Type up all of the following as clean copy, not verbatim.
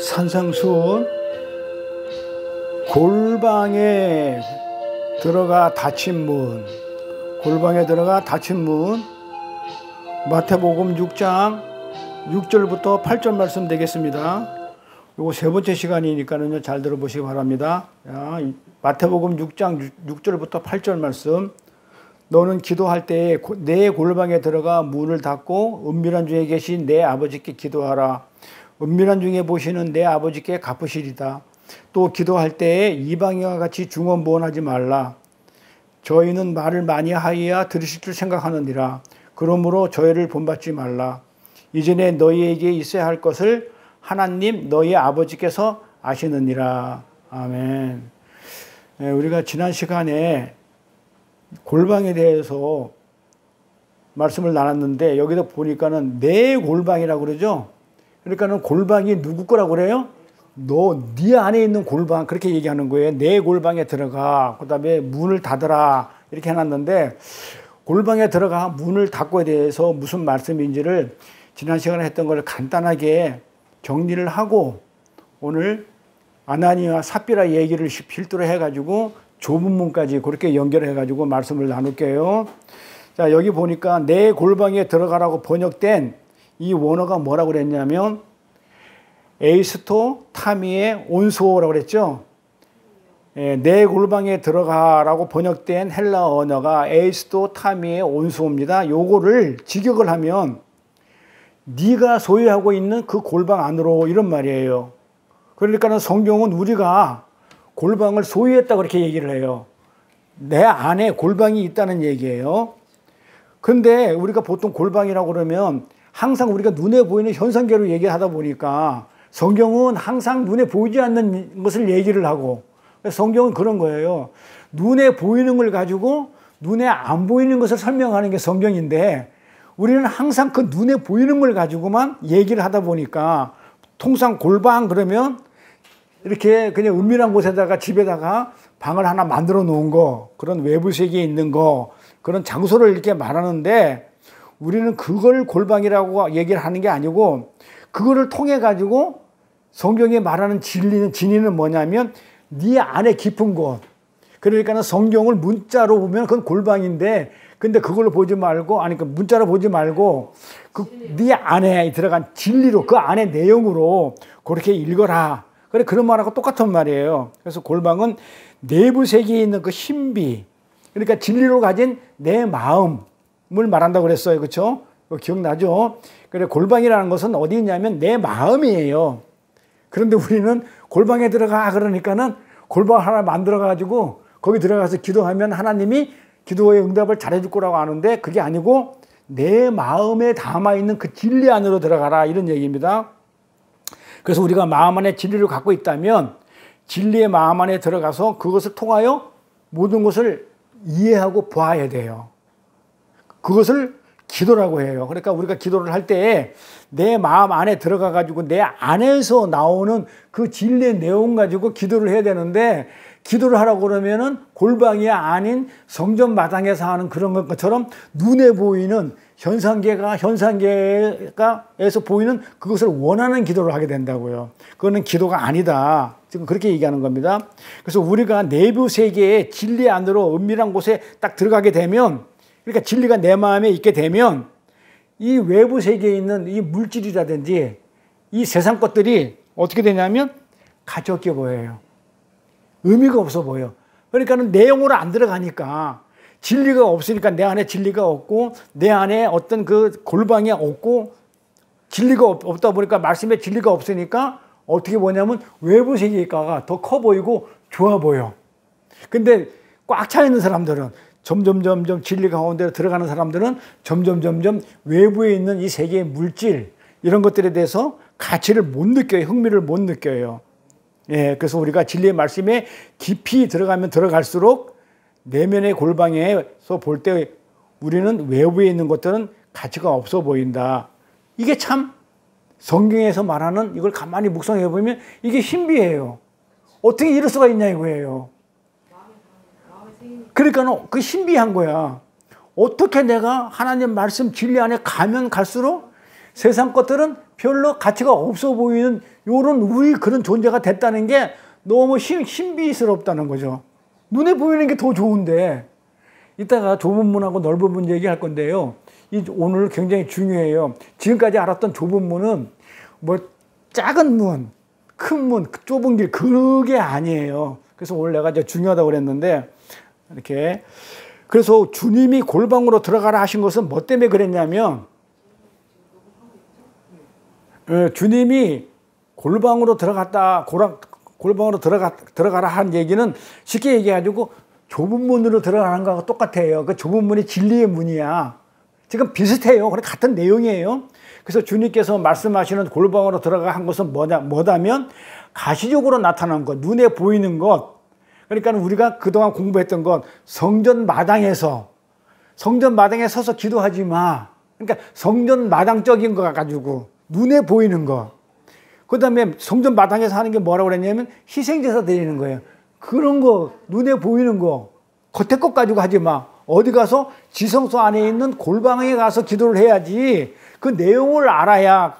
산상수훈 골방에 들어가 닫힌 문, 골방에 들어가 닫힌 문, 마태복음 6장 6절부터 8절 말씀 되겠습니다. 요거 세 번째 시간이니까는요, 잘 들어보시기 바랍니다. 마태복음 6장 6절부터 8절 말씀. 너는 기도할 때에 내 골방에 들어가 문을 닫고 은밀한 중에 계신 내 아버지께 기도하라. 은밀한 중에 보시는 내 아버지께 갚으시리다. 또 기도할 때에 이방인과 같이 중언부언하지 말라. 저희는 말을 많이 하여야 들으실 줄 생각하느니라. 그러므로 저희를 본받지 말라. 이전에 너희에게 있어야 할 것을 하나님 너희 아버지께서 아시느니라. 아멘. 우리가 지난 시간에 골방에 대해서 말씀을 나눴는데, 여기다 보니까는 내 골방이라고 그러죠. 그러니까는 골방이 누구 거라고 그래요? 네 안에 있는 골방, 그렇게 얘기하는 거예요. 내 골방에 들어가, 그 다음에 문을 닫으라, 이렇게 해놨는데, 골방에 들어가 문을 닫고에 대해서 무슨 말씀인지를 지난 시간에 했던 걸 간단하게 정리를 하고, 오늘 아나니와 삽비라 얘기를 필두로 해가지고 좁은 문까지 그렇게 연결해가지고 말씀을 나눌게요. 자, 여기 보니까 내 골방에 들어가라고 번역된 이 원어가 뭐라고 그랬냐면 에이스토 타미의 온수호라고 그랬죠. 내 골방에 들어가라고 번역된 헬라 언어가 에이스토 타미의 온수호입니다. 요거를 직역을 하면 네가 소유하고 있는 그 골방 안으로, 이런 말이에요. 그러니까 성경은 우리가 골방을 소유했다고 그렇게 얘기를 해요. 내 안에 골방이 있다는 얘기예요. 근데 우리가 보통 골방이라고 그러면 항상 우리가 눈에 보이는 현상계로 얘기하다 보니까 성경은 항상 눈에 보이지 않는 것을 얘기를 하고, 성경은 그런 거예요. 눈에 보이는 걸 가지고 눈에 안 보이는 것을 설명하는 게 성경인데, 우리는 항상 그 눈에 보이는 걸 가지고만 얘기를 하다 보니까 통상 골방 그러면 이렇게 그냥 은밀한 곳에다가 집에다가 방을 하나 만들어 놓은 거, 그런 외부 세계에 있는 거, 그런 장소를 이렇게 말하는데, 우리는 그걸 골방이라고 얘기를 하는 게 아니고, 그거를 통해 가지고 성경이 말하는 진리는 뭐냐면 네 안에 깊은 곳. 그러니까 성경을 문자로 보면 그건 골방인데, 근데 그걸로 보지 말고, 아니 그 문자로 보지 말고 네 안에 들어간 진리로, 그 안에 내용으로 그렇게 읽어라. 그래, 그런 말하고 똑같은 말이에요. 그래서 골방은 내부 세계에 있는 그 신비, 그러니까 진리로 가진 내 마음을 말한다고 그랬어요. 그렇죠? 기억나죠? 그래, 골방이라는 것은 어디 있냐면 내 마음이에요. 그런데 우리는 골방에 들어가 그러니까는 골방 하나 만들어 가지고 거기 들어가서 기도하면 하나님이 기도의 응답을 잘해줄 거라고 아는데, 그게 아니고 내 마음에 담아있는 그 진리 안으로 들어가라, 이런 얘기입니다. 그래서 우리가 마음 안에 진리를 갖고 있다면 진리의 마음 안에 들어가서 그것을 통하여 모든 것을 이해하고 보아야 돼요. 그것을 기도라고 해요. 그러니까 우리가 기도를 할 때 내 마음 안에 들어가 가지고 내 안에서 나오는 그 진리의 내용 가지고 기도를 해야 되는데, 기도를 하라고 그러면은 골방이 아닌 성전 마당에서 하는 그런 것처럼 눈에 보이는 현상계에서 보이는 그것을 원하는 기도를 하게 된다고요. 그거는 기도가 아니다. 지금 그렇게 얘기하는 겁니다. 그래서 우리가 내부 세계의 진리 안으로 은밀한 곳에 딱 들어가게 되면, 그러니까 진리가 내 마음에 있게 되면 이 외부 세계에 있는 이 물질이라든지 이 세상 것들이 어떻게 되냐면 가볍게 보여요. 의미가 없어 보여. 그러니까는 내용으로 안 들어가니까, 진리가 없으니까 내 안에 진리가 없고, 내 안에 어떤 그 골방이 없고, 진리가 없다 보니까, 말씀에 진리가 없으니까 어떻게 보냐면 외부 세계가 더 커 보이고 좋아 보여. 근데 꽉 차 있는 사람들은 점점 진리 가운데 들어가는 사람들은 점점 외부에 있는 이 세계의 물질, 이런 것들에 대해서 가치를 못 느껴요. 흥미를 못 느껴요. 예, 그래서 우리가 진리의 말씀에 깊이 들어가면 들어갈수록 내면의 골방에서 볼 때 우리는 외부에 있는 것들은 가치가 없어 보인다. 이게 참 성경에서 말하는, 이걸 가만히 묵상해 보면 이게 신비해요. 어떻게 이럴 수가 있냐 이거예요. 그러니까 그 신비한 거야. 어떻게 내가 하나님 말씀 진리 안에 가면 갈수록 세상 것들은 별로 가치가 없어 보이는 요런 우리 그런 존재가 됐다는 게 너무 신비스럽다는 거죠. 눈에 보이는 게 더 좋은데, 이따가 좁은 문하고 넓은 문 얘기할 건데요. 오늘 굉장히 중요해요. 지금까지 알았던 좁은 문은 뭐 작은 문, 큰 문, 좁은 길, 그게 아니에요. 그래서 오늘 내가 이제 중요하다고 그랬는데, 이렇게. 그래서 주님이 골방으로 들어가라 하신 것은 뭐 때문에 그랬냐면, 주님이 골방으로 골방으로 들어가라 한 얘기는 쉽게 얘기해가지고 좁은 문으로 들어가는 거하고 똑같아요. 그 좁은 문이 진리의 문이야. 지금 비슷해요. 그래 같은 내용이에요. 그래서 주님께서 말씀하시는 골방으로 들어가 한 것은 뭐다면 가시적으로 나타난 것, 눈에 보이는 것. 그러니까 우리가 그동안 공부했던 것, 성전 마당에 서서 기도하지 마. 그러니까 성전 마당적인 거 가지고 눈에 보이는 거. 그 다음에 성전 마당에서 하는 게 뭐라고 그랬냐면 희생제사 드리는 거예요. 그런 거, 눈에 보이는 거, 겉에 것 가지고 하지 마. 어디 가서 지성소 안에 있는 골방에 가서 기도를 해야지. 그 내용을 알아야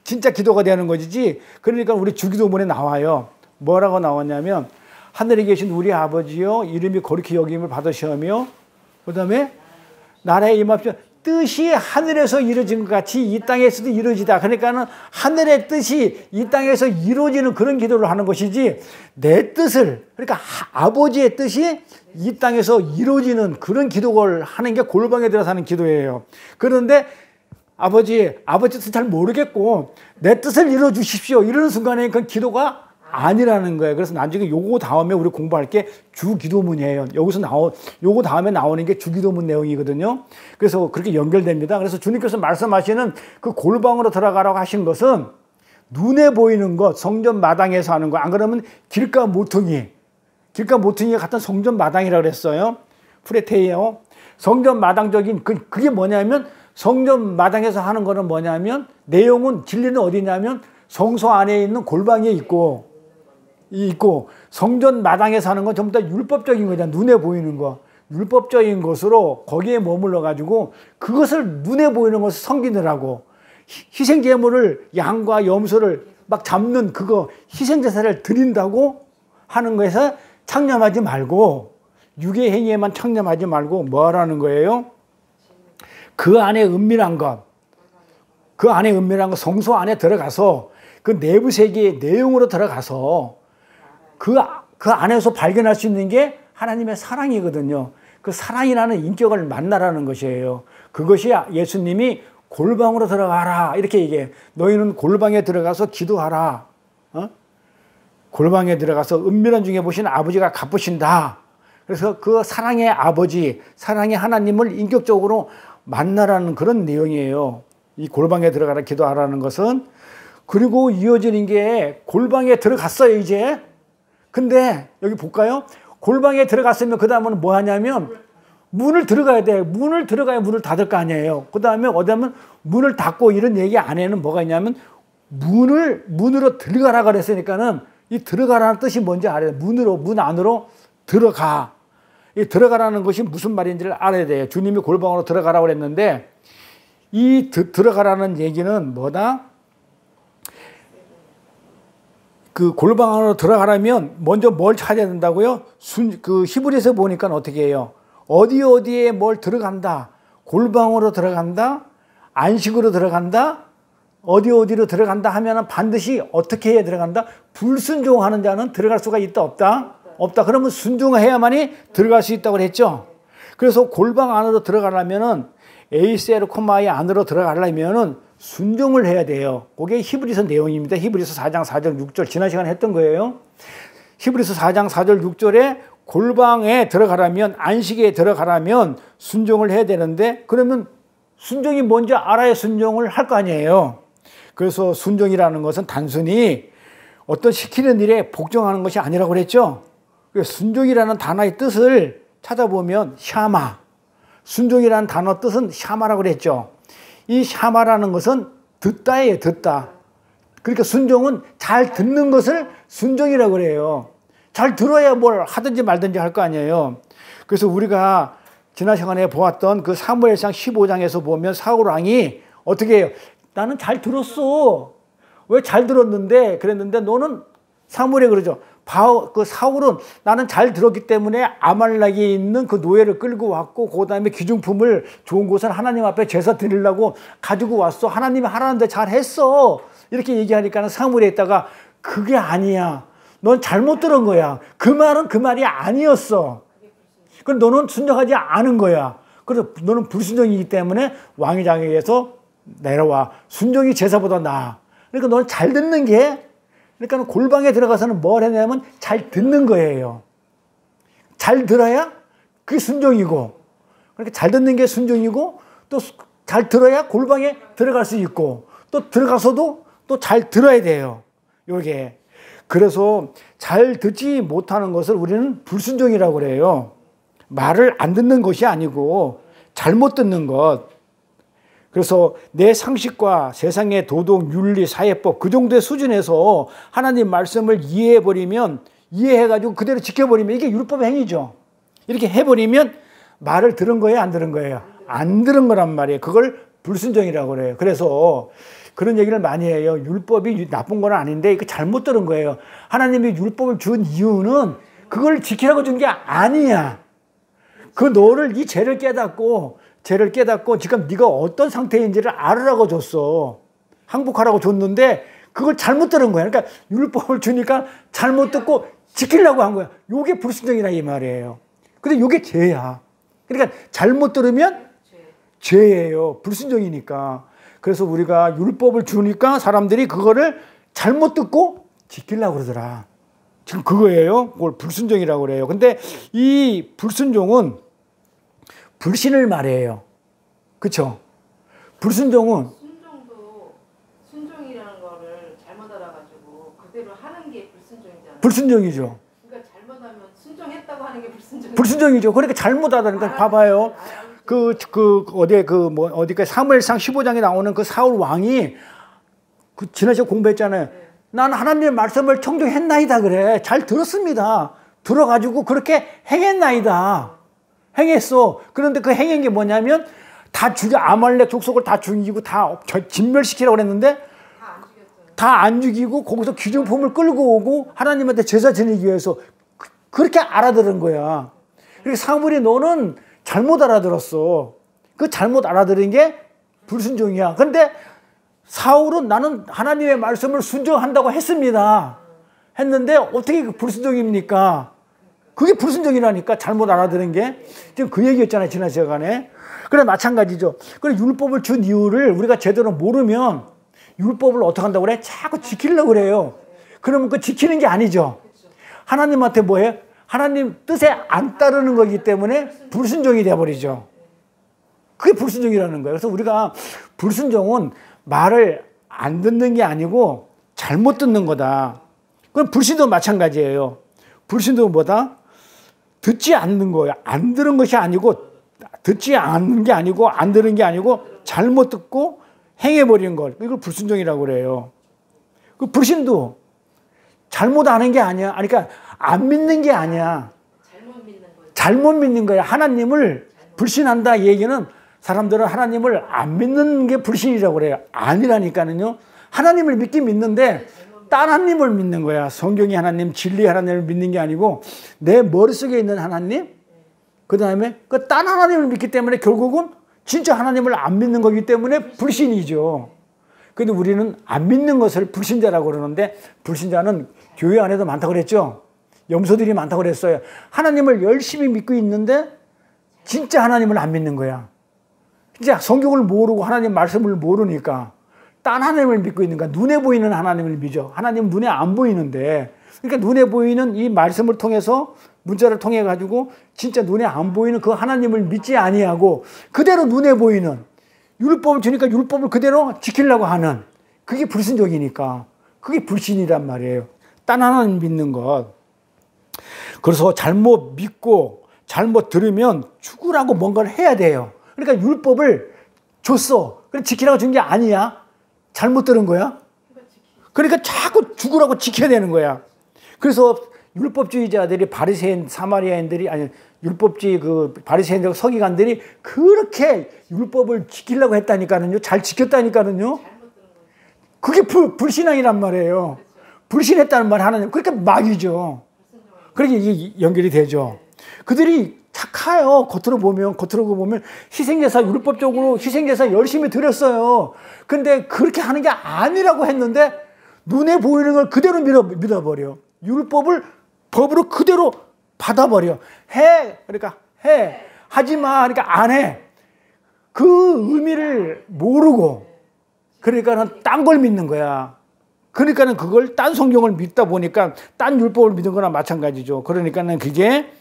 진짜 기도가 되는 것이지. 그러니까 우리 주기도문에 나와요. 뭐라고 나왔냐면, 하늘에 계신 우리 아버지요, 이름이 거룩히 여김을 받으시오며, 그 다음에 나라에 임합시오. 뜻이 하늘에서 이루어진 것 같이 이 땅에서도 이루어지다. 그러니까는 하늘의 뜻이 이 땅에서 이루어지는 그런 기도를 하는 것이지, 내 뜻을, 그러니까 아버지의 뜻이 이 땅에서 이루어지는 그런 기도를 하는 게 골방에 들어서 하는 기도예요. 그런데 아버지 뜻을 잘 모르겠고 내 뜻을 이루어 주십시오, 이러는 순간에 그건 기도가 아니라는 거예요. 그래서 나중에 요거 다음에 우리 공부할 게 주기도문이에요. 요거 다음에 나오는 게 주기도문 내용이거든요. 그래서 그렇게 연결됩니다. 그래서 주님께서 말씀하시는 그 골방으로 들어가라고 하신 것은 눈에 보이는 것, 성전 마당에서 하는 거. 안 그러면 길가 모퉁이가 같은 성전 마당이라고 그랬어요. 프레테이어. 성전 마당적인 그게 뭐냐면, 성전 마당에서 하는 거는 뭐냐면, 내용은 진리는 어디냐면 성소 안에 있는 골방에 있고 성전 마당에서 하는 건 전부 다 율법적인 거잖아. 눈에 보이는 거, 율법적인 것으로 거기에 머물러 가지고 그것을 눈에 보이는 것을 섬기느라고, 희생 제물을, 양과 염소를 막 잡는 그거 희생 제사를 드린다고 하는 것에서 창념하지 말고, 육의 행위에만 창념하지 말고 뭐라는 거예요? 그 안에 은밀한 것, 성소 안에 들어가서 그 내부 세계의 내용으로 들어가서 그 안에서 발견할 수 있는 게 하나님의 사랑이거든요. 그 사랑이라는 인격을 만나라는 것이에요. 그것이 예수님이 골방으로 들어가라 이렇게 얘기해. 너희는 골방에 들어가서 기도하라. 골방에 들어가서 은밀한 중에 보신 아버지가 갚으신다. 그래서 그 사랑의 아버지, 사랑의 하나님을 인격적으로 만나라는 그런 내용이에요. 이 골방에 들어가라 기도하라는 것은. 그리고 이어지는 게, 골방에 들어갔어요 이제. 근데 여기 볼까요? 골방에 들어갔으면 그 다음은 뭐 하냐면 문을 들어가야 돼. 문을 들어가야 문을 닫을 거 아니에요. 그 다음에 어디하면 문을 닫고, 이런 얘기 안에는 뭐가 있냐면 문으로 들어가라 그랬으니까는 이 들어가라는 뜻이 뭔지 알아야 돼. 문 안으로 들어가. 이 들어가라는 것이 무슨 말인지를 알아야 돼요. 주님이 골방으로 들어가라고 그랬는데, 이 들어가라는 얘기는 뭐다? 그 골방 안으로 들어가려면 먼저 뭘 찾아야 된다고요? 그 히브리서 보니까 어떻게 해요? 어디에 뭘 들어간다. 골방으로 들어간다. 안식으로 들어간다. 어디로 들어간다 하면은 반드시 어떻게 해야 들어간다? 불순종하는 자는 들어갈 수가 있다 없다? 없다. 그러면 순종해야만이 들어갈 수 있다고 그랬죠. 그래서 골방 안으로 들어가려면은 에이셀 코마의 안으로 들어가려면은 순종을 해야 돼요. 그게 히브리서 내용입니다. 히브리서 4장 4절 6절 지난 시간에 했던 거예요. 히브리서 4장 4절 6절에 골방에 들어가려면, 안식에 들어가려면 순종을 해야 되는데, 그러면 순종이 뭔지 알아야 순종을 할 거 아니에요. 그래서 순종이라는 것은 단순히 어떤 시키는 일에 복종하는 것이 아니라고 그랬죠. 순종이라는 단어의 뜻을 찾아보면 샤마, 순종이라는 단어 뜻은 샤마라고 그랬죠. 이 샤마라는 것은 듣다예요. 듣다. 그러니까 순종은 잘 듣는 것을 순종이라고 그래요. 잘 들어야 뭘 하든지 말든지 할 거 아니에요. 그래서 우리가 지난 시간에 보았던 그 사무엘상 15장에서 보면 사울 왕이 어떻게 해요? 나는 잘 들었어. 왜 잘 들었는데 그랬는데 너는 사무엘이 그러죠. 그 사울은 나는 잘 들었기 때문에 아말렉에 있는 그 노예를 끌고 왔고 그 다음에 귀중품을 좋은 곳을 하나님 앞에 제사 드리려고 가지고 왔어. 하나님이 하라는데 잘했어. 이렇게 얘기하니까 사무엘에 있다가 그게 아니야. 넌 잘못 들은 거야. 그 말은 그 말이 아니었어. 그럼 너는 순종하지 않은 거야. 그래서 너는 불순종이기 때문에 왕의 자리에서 내려와. 순종이 제사보다 나아. 그러니까 너는 잘 듣는 게, 그러니까 골방에 들어가서는 뭘 했냐면 잘 듣는 거예요. 잘 들어야 그게 순종이고, 그러니까 잘 듣는 게 순종이고, 또 잘 들어야 골방에 들어갈 수 있고, 또 들어가서도 또 잘 들어야 돼요. 요게. 그래서 잘 듣지 못하는 것을 우리는 불순종이라고 그래요. 말을 안 듣는 것이 아니고 잘못 듣는 것. 그래서 내 상식과 세상의 도덕, 윤리, 사회법 그 정도의 수준에서 하나님 말씀을 이해해버리면, 이해해가지고 그대로 지켜버리면 이게 율법의 행위죠. 이렇게 해버리면 말을 들은 거예요, 안 들은 거예요? 안 들은 거란 말이에요. 그걸 불순종이라고 그래요. 그래서 그런 얘기를 많이 해요. 율법이 나쁜 건 아닌데 이거 잘못 들은 거예요. 하나님이 율법을 준 이유는 그걸 지키라고 준 게 아니야. 그 너를 이 죄를 깨닫고 지금 네가 어떤 상태인지를 알으라고 줬어. 항복하라고 줬는데 그걸 잘못 들은 거야. 그러니까 율법을 주니까 잘못 듣고 지키려고 한 거야. 요게 불순종이라 이 말이에요. 근데 요게 죄야. 그러니까 잘못 들으면 죄예요. 불순종이니까. 그래서 우리가 율법을 주니까 사람들이 그거를 잘못 듣고 지키려고 그러더라. 지금 그거예요. 그걸 불순종이라고 그래요. 근데 이 불순종은 불신을 말해요. 그렇죠? 불순종은 순종도 순종이라는 거를 잘못 알아가지고 그대로 하는 게 불순종이잖아요. 불순종이죠. 그러니까 잘못하면 순종했다고 하는 게 불순종이죠. 불순종이죠. 그러니까 잘못하다니까 봐봐요. 어디까 사무엘상 15장에 나오는 그 사울 왕이 지난주에 공부했잖아요. 네. 난 하나님의 말씀을 청종했나이다 그래. 잘 들었습니다. 들어가지고 그렇게 행했나이다. 행했어. 그런데 그 행한 게 뭐냐면 다 죽여, 아말렉 족속을 다 죽이고 다 진멸시키라고 그랬는데 다 안 죽이고 거기서 귀중품을 끌고 오고 하나님한테 제사 지내기 위해서 그렇게 알아들은 거야. 그래서 사무엘이 너는 잘못 알아들었어. 그 잘못 알아들은 게 불순종이야. 그런데 사울은 나는 하나님의 말씀을 순종한다고 했는데 어떻게 불순종입니까? 그게 불순종이라니까. 잘못 알아들은 게. 지금 그 얘기였잖아요, 지난 시간에. 그래, 마찬가지죠. 그래, 율법을 준 이유를 우리가 제대로 모르면 율법을 어떻게 한다고 그래? 자꾸 지키려고 그래요. 그러면 그 지키는 게 아니죠. 하나님한테 뭐예요? 하나님 뜻에 안 따르는 거기 때문에 불순종이 되어버리죠. 그게 불순종이라는 거예요. 그래서 우리가 불순종은 말을 안 듣는 게 아니고 잘못 듣는 거다. 그럼 불신도 마찬가지예요. 불신도 뭐다? 듣지 않는 거예요. 안 들은 것이 아니고, 듣지 않는 게 아니고, 안 들은 게 아니고, 잘못 듣고 행해버린 것. 이걸 불순종이라고 그래요. 그 불신도 잘못 아는 게 아니야. 그러니까 안 믿는 게 아니야. 잘못 믿는 거야. 하나님을 불신한다 얘기는 사람들은 하나님을 안 믿는 게 불신이라고 그래요. 아니라니까는요. 하나님을 믿긴 믿는데 딴 하나님을 믿는 거야. 성경이 하나님, 진리 하나님을 믿는 게 아니고 내 머릿속에 있는 하나님, 그 다음에 그 딴 하나님을 믿기 때문에 결국은 진짜 하나님을 안 믿는 거기 때문에 불신이죠. 근데 우리는 안 믿는 것을 불신자라고 그러는데 불신자는 교회 안에도 많다고 그랬죠. 염소들이 많다고 그랬어요. 하나님을 열심히 믿고 있는데 진짜 하나님을 안 믿는 거야. 진짜 성경을 모르고 하나님 말씀을 모르니까 딴 하나님을 믿고 있는 거야. 눈에 보이는 하나님을 믿죠. 하나님은 눈에 안 보이는데, 그러니까 눈에 보이는 이 말씀을 통해서 문자를 통해 가지고 진짜 눈에 안 보이는 그 하나님을 믿지 아니하고 그대로 눈에 보이는 율법을 주니까 율법을 그대로 지키려고 하는, 그게 불순종이니까 그게 불신이란 말이에요. 딴 하나님 믿는 것. 그래서 잘못 믿고 잘못 들으면 죽으라고 뭔가를 해야 돼요. 그러니까 율법을 줬어. 그래 지키라고 준 게 아니야. 잘못 들은 거야. 그러니까 자꾸 죽으라고 지켜야 되는 거야. 그래서 율법주의자들이 바리새인 사마리아인들이 아니 율법주의 그 바리새인들 서기관들이 그렇게 율법을 지키려고 했다니까는요. 잘 지켰다니까는요. 그게 불신앙이란 말이에요. 불신했다는 말 하나님. 그러니까 마귀죠. 그렇게 이게 연결이 되죠. 그들이 착해요. 겉으로 보면 희생제사 율법적으로 희생제사 열심히 드렸어요. 근데 그렇게 하는 게 아니라고 했는데 눈에 보이는 걸 그대로 믿어버려. 율법을 법으로 그대로 받아버려. 해. 그러니까 해. 하지 마. 그러니까 안 해. 그 의미를 모르고 그러니까는 딴 걸 믿는 거야. 그러니까는 그걸 딴 성경을 믿다 보니까 딴 율법을 믿은 거나 마찬가지죠. 그러니까는 그게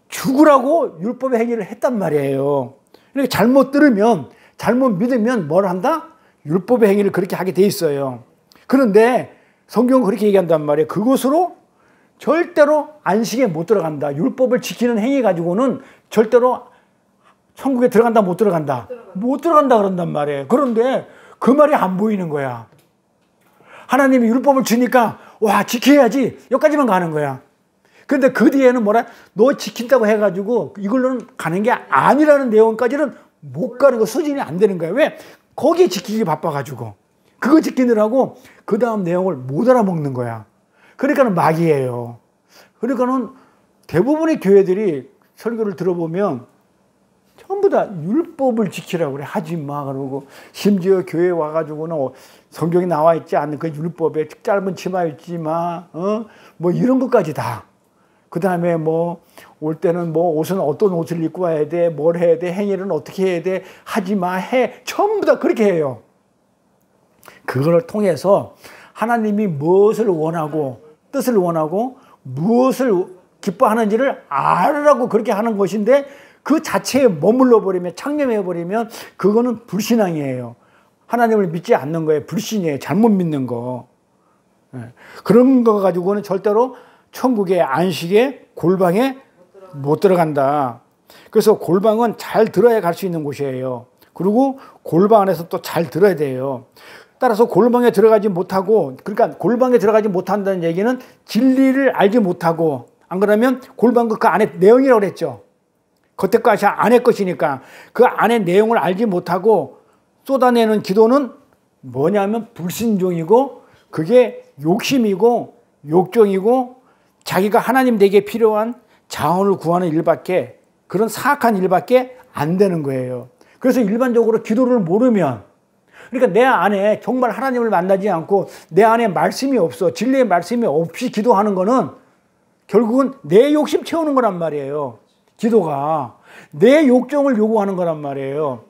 죽으라고 율법의 행위를 했단 말이에요. 그러니까 잘못 들으면, 잘못 믿으면 뭘 한다? 율법의 행위를 그렇게 하게 돼 있어요. 그런데 성경은 그렇게 얘기한단 말이에요. 그것으로 절대로 안식에 못 들어간다. 율법을 지키는 행위 가지고는 절대로 천국에 들어간다, 못 들어간다? 못 들어간다 그런단 말이에요. 그런데 그 말이 안 보이는 거야. 하나님이 율법을 주니까 와 지켜야지 여기까지만 가는 거야. 근데 그 뒤에는 뭐라 너 지킨다고 해가지고 이걸로는 가는 게 아니라는 내용까지는 못 가는 거, 수준이 안 되는 거야. 왜? 거기에 지키기 바빠가지고 그거 지키느라고 그 다음 내용을 못 알아먹는 거야. 그러니까는 마귀예요. 그러니까는 대부분의 교회들이 설교를 들어보면 전부 다 율법을 지키라고 그래. 하지 마 그러고, 심지어 교회에 와가지고는 성경에 나와 있지 않는 그 율법에 짧은 치마 입지 마, 뭐 이런 것까지 다. 그 다음에 뭐 올 때는 뭐 옷은 어떤 옷을 입고 와야 돼, 뭘 해야 돼, 행위는 어떻게 해야 돼, 하지 마, 해. 전부 다 그렇게 해요. 그걸 통해서 하나님이 무엇을 원하고 뜻을 원하고 무엇을 기뻐하는지를 알으라고 그렇게 하는 것인데, 그 자체에 머물러 버리면, 창념해 버리면 그거는 불신앙이에요. 하나님을 믿지 않는 거예요. 불신이에요. 잘못 믿는 거. 그런 거 가지고는 절대로 천국의 안식에, 골방에 못 들어간다. 그래서 골방은 잘 들어야 갈 수 있는 곳이에요. 그리고 골방 안에서 또 잘 들어야 돼요. 따라서 골방에 들어가지 못하고, 그러니까 골방에 들어가지 못한다는 얘기는 진리를 알지 못하고, 안 그러면 골방 그 안에 내용이라고 그랬죠. 겉에 것이 안의 것이니까 그 안의 내용을 알지 못하고 쏟아내는 기도는 뭐냐면 불신종이고, 그게 욕심이고 욕정이고 자기가 하나님 되기에 필요한 자원을 구하는 일밖에, 그런 사악한 일밖에 안 되는 거예요. 그래서 일반적으로 기도를 모르면, 그러니까 내 안에 정말 하나님을 만나지 않고 내 안에 말씀이 없어, 진리의 말씀이 없이 기도하는 거는 결국은 내 욕심 채우는 거란 말이에요. 기도가 내 욕정을 요구하는 거란 말이에요.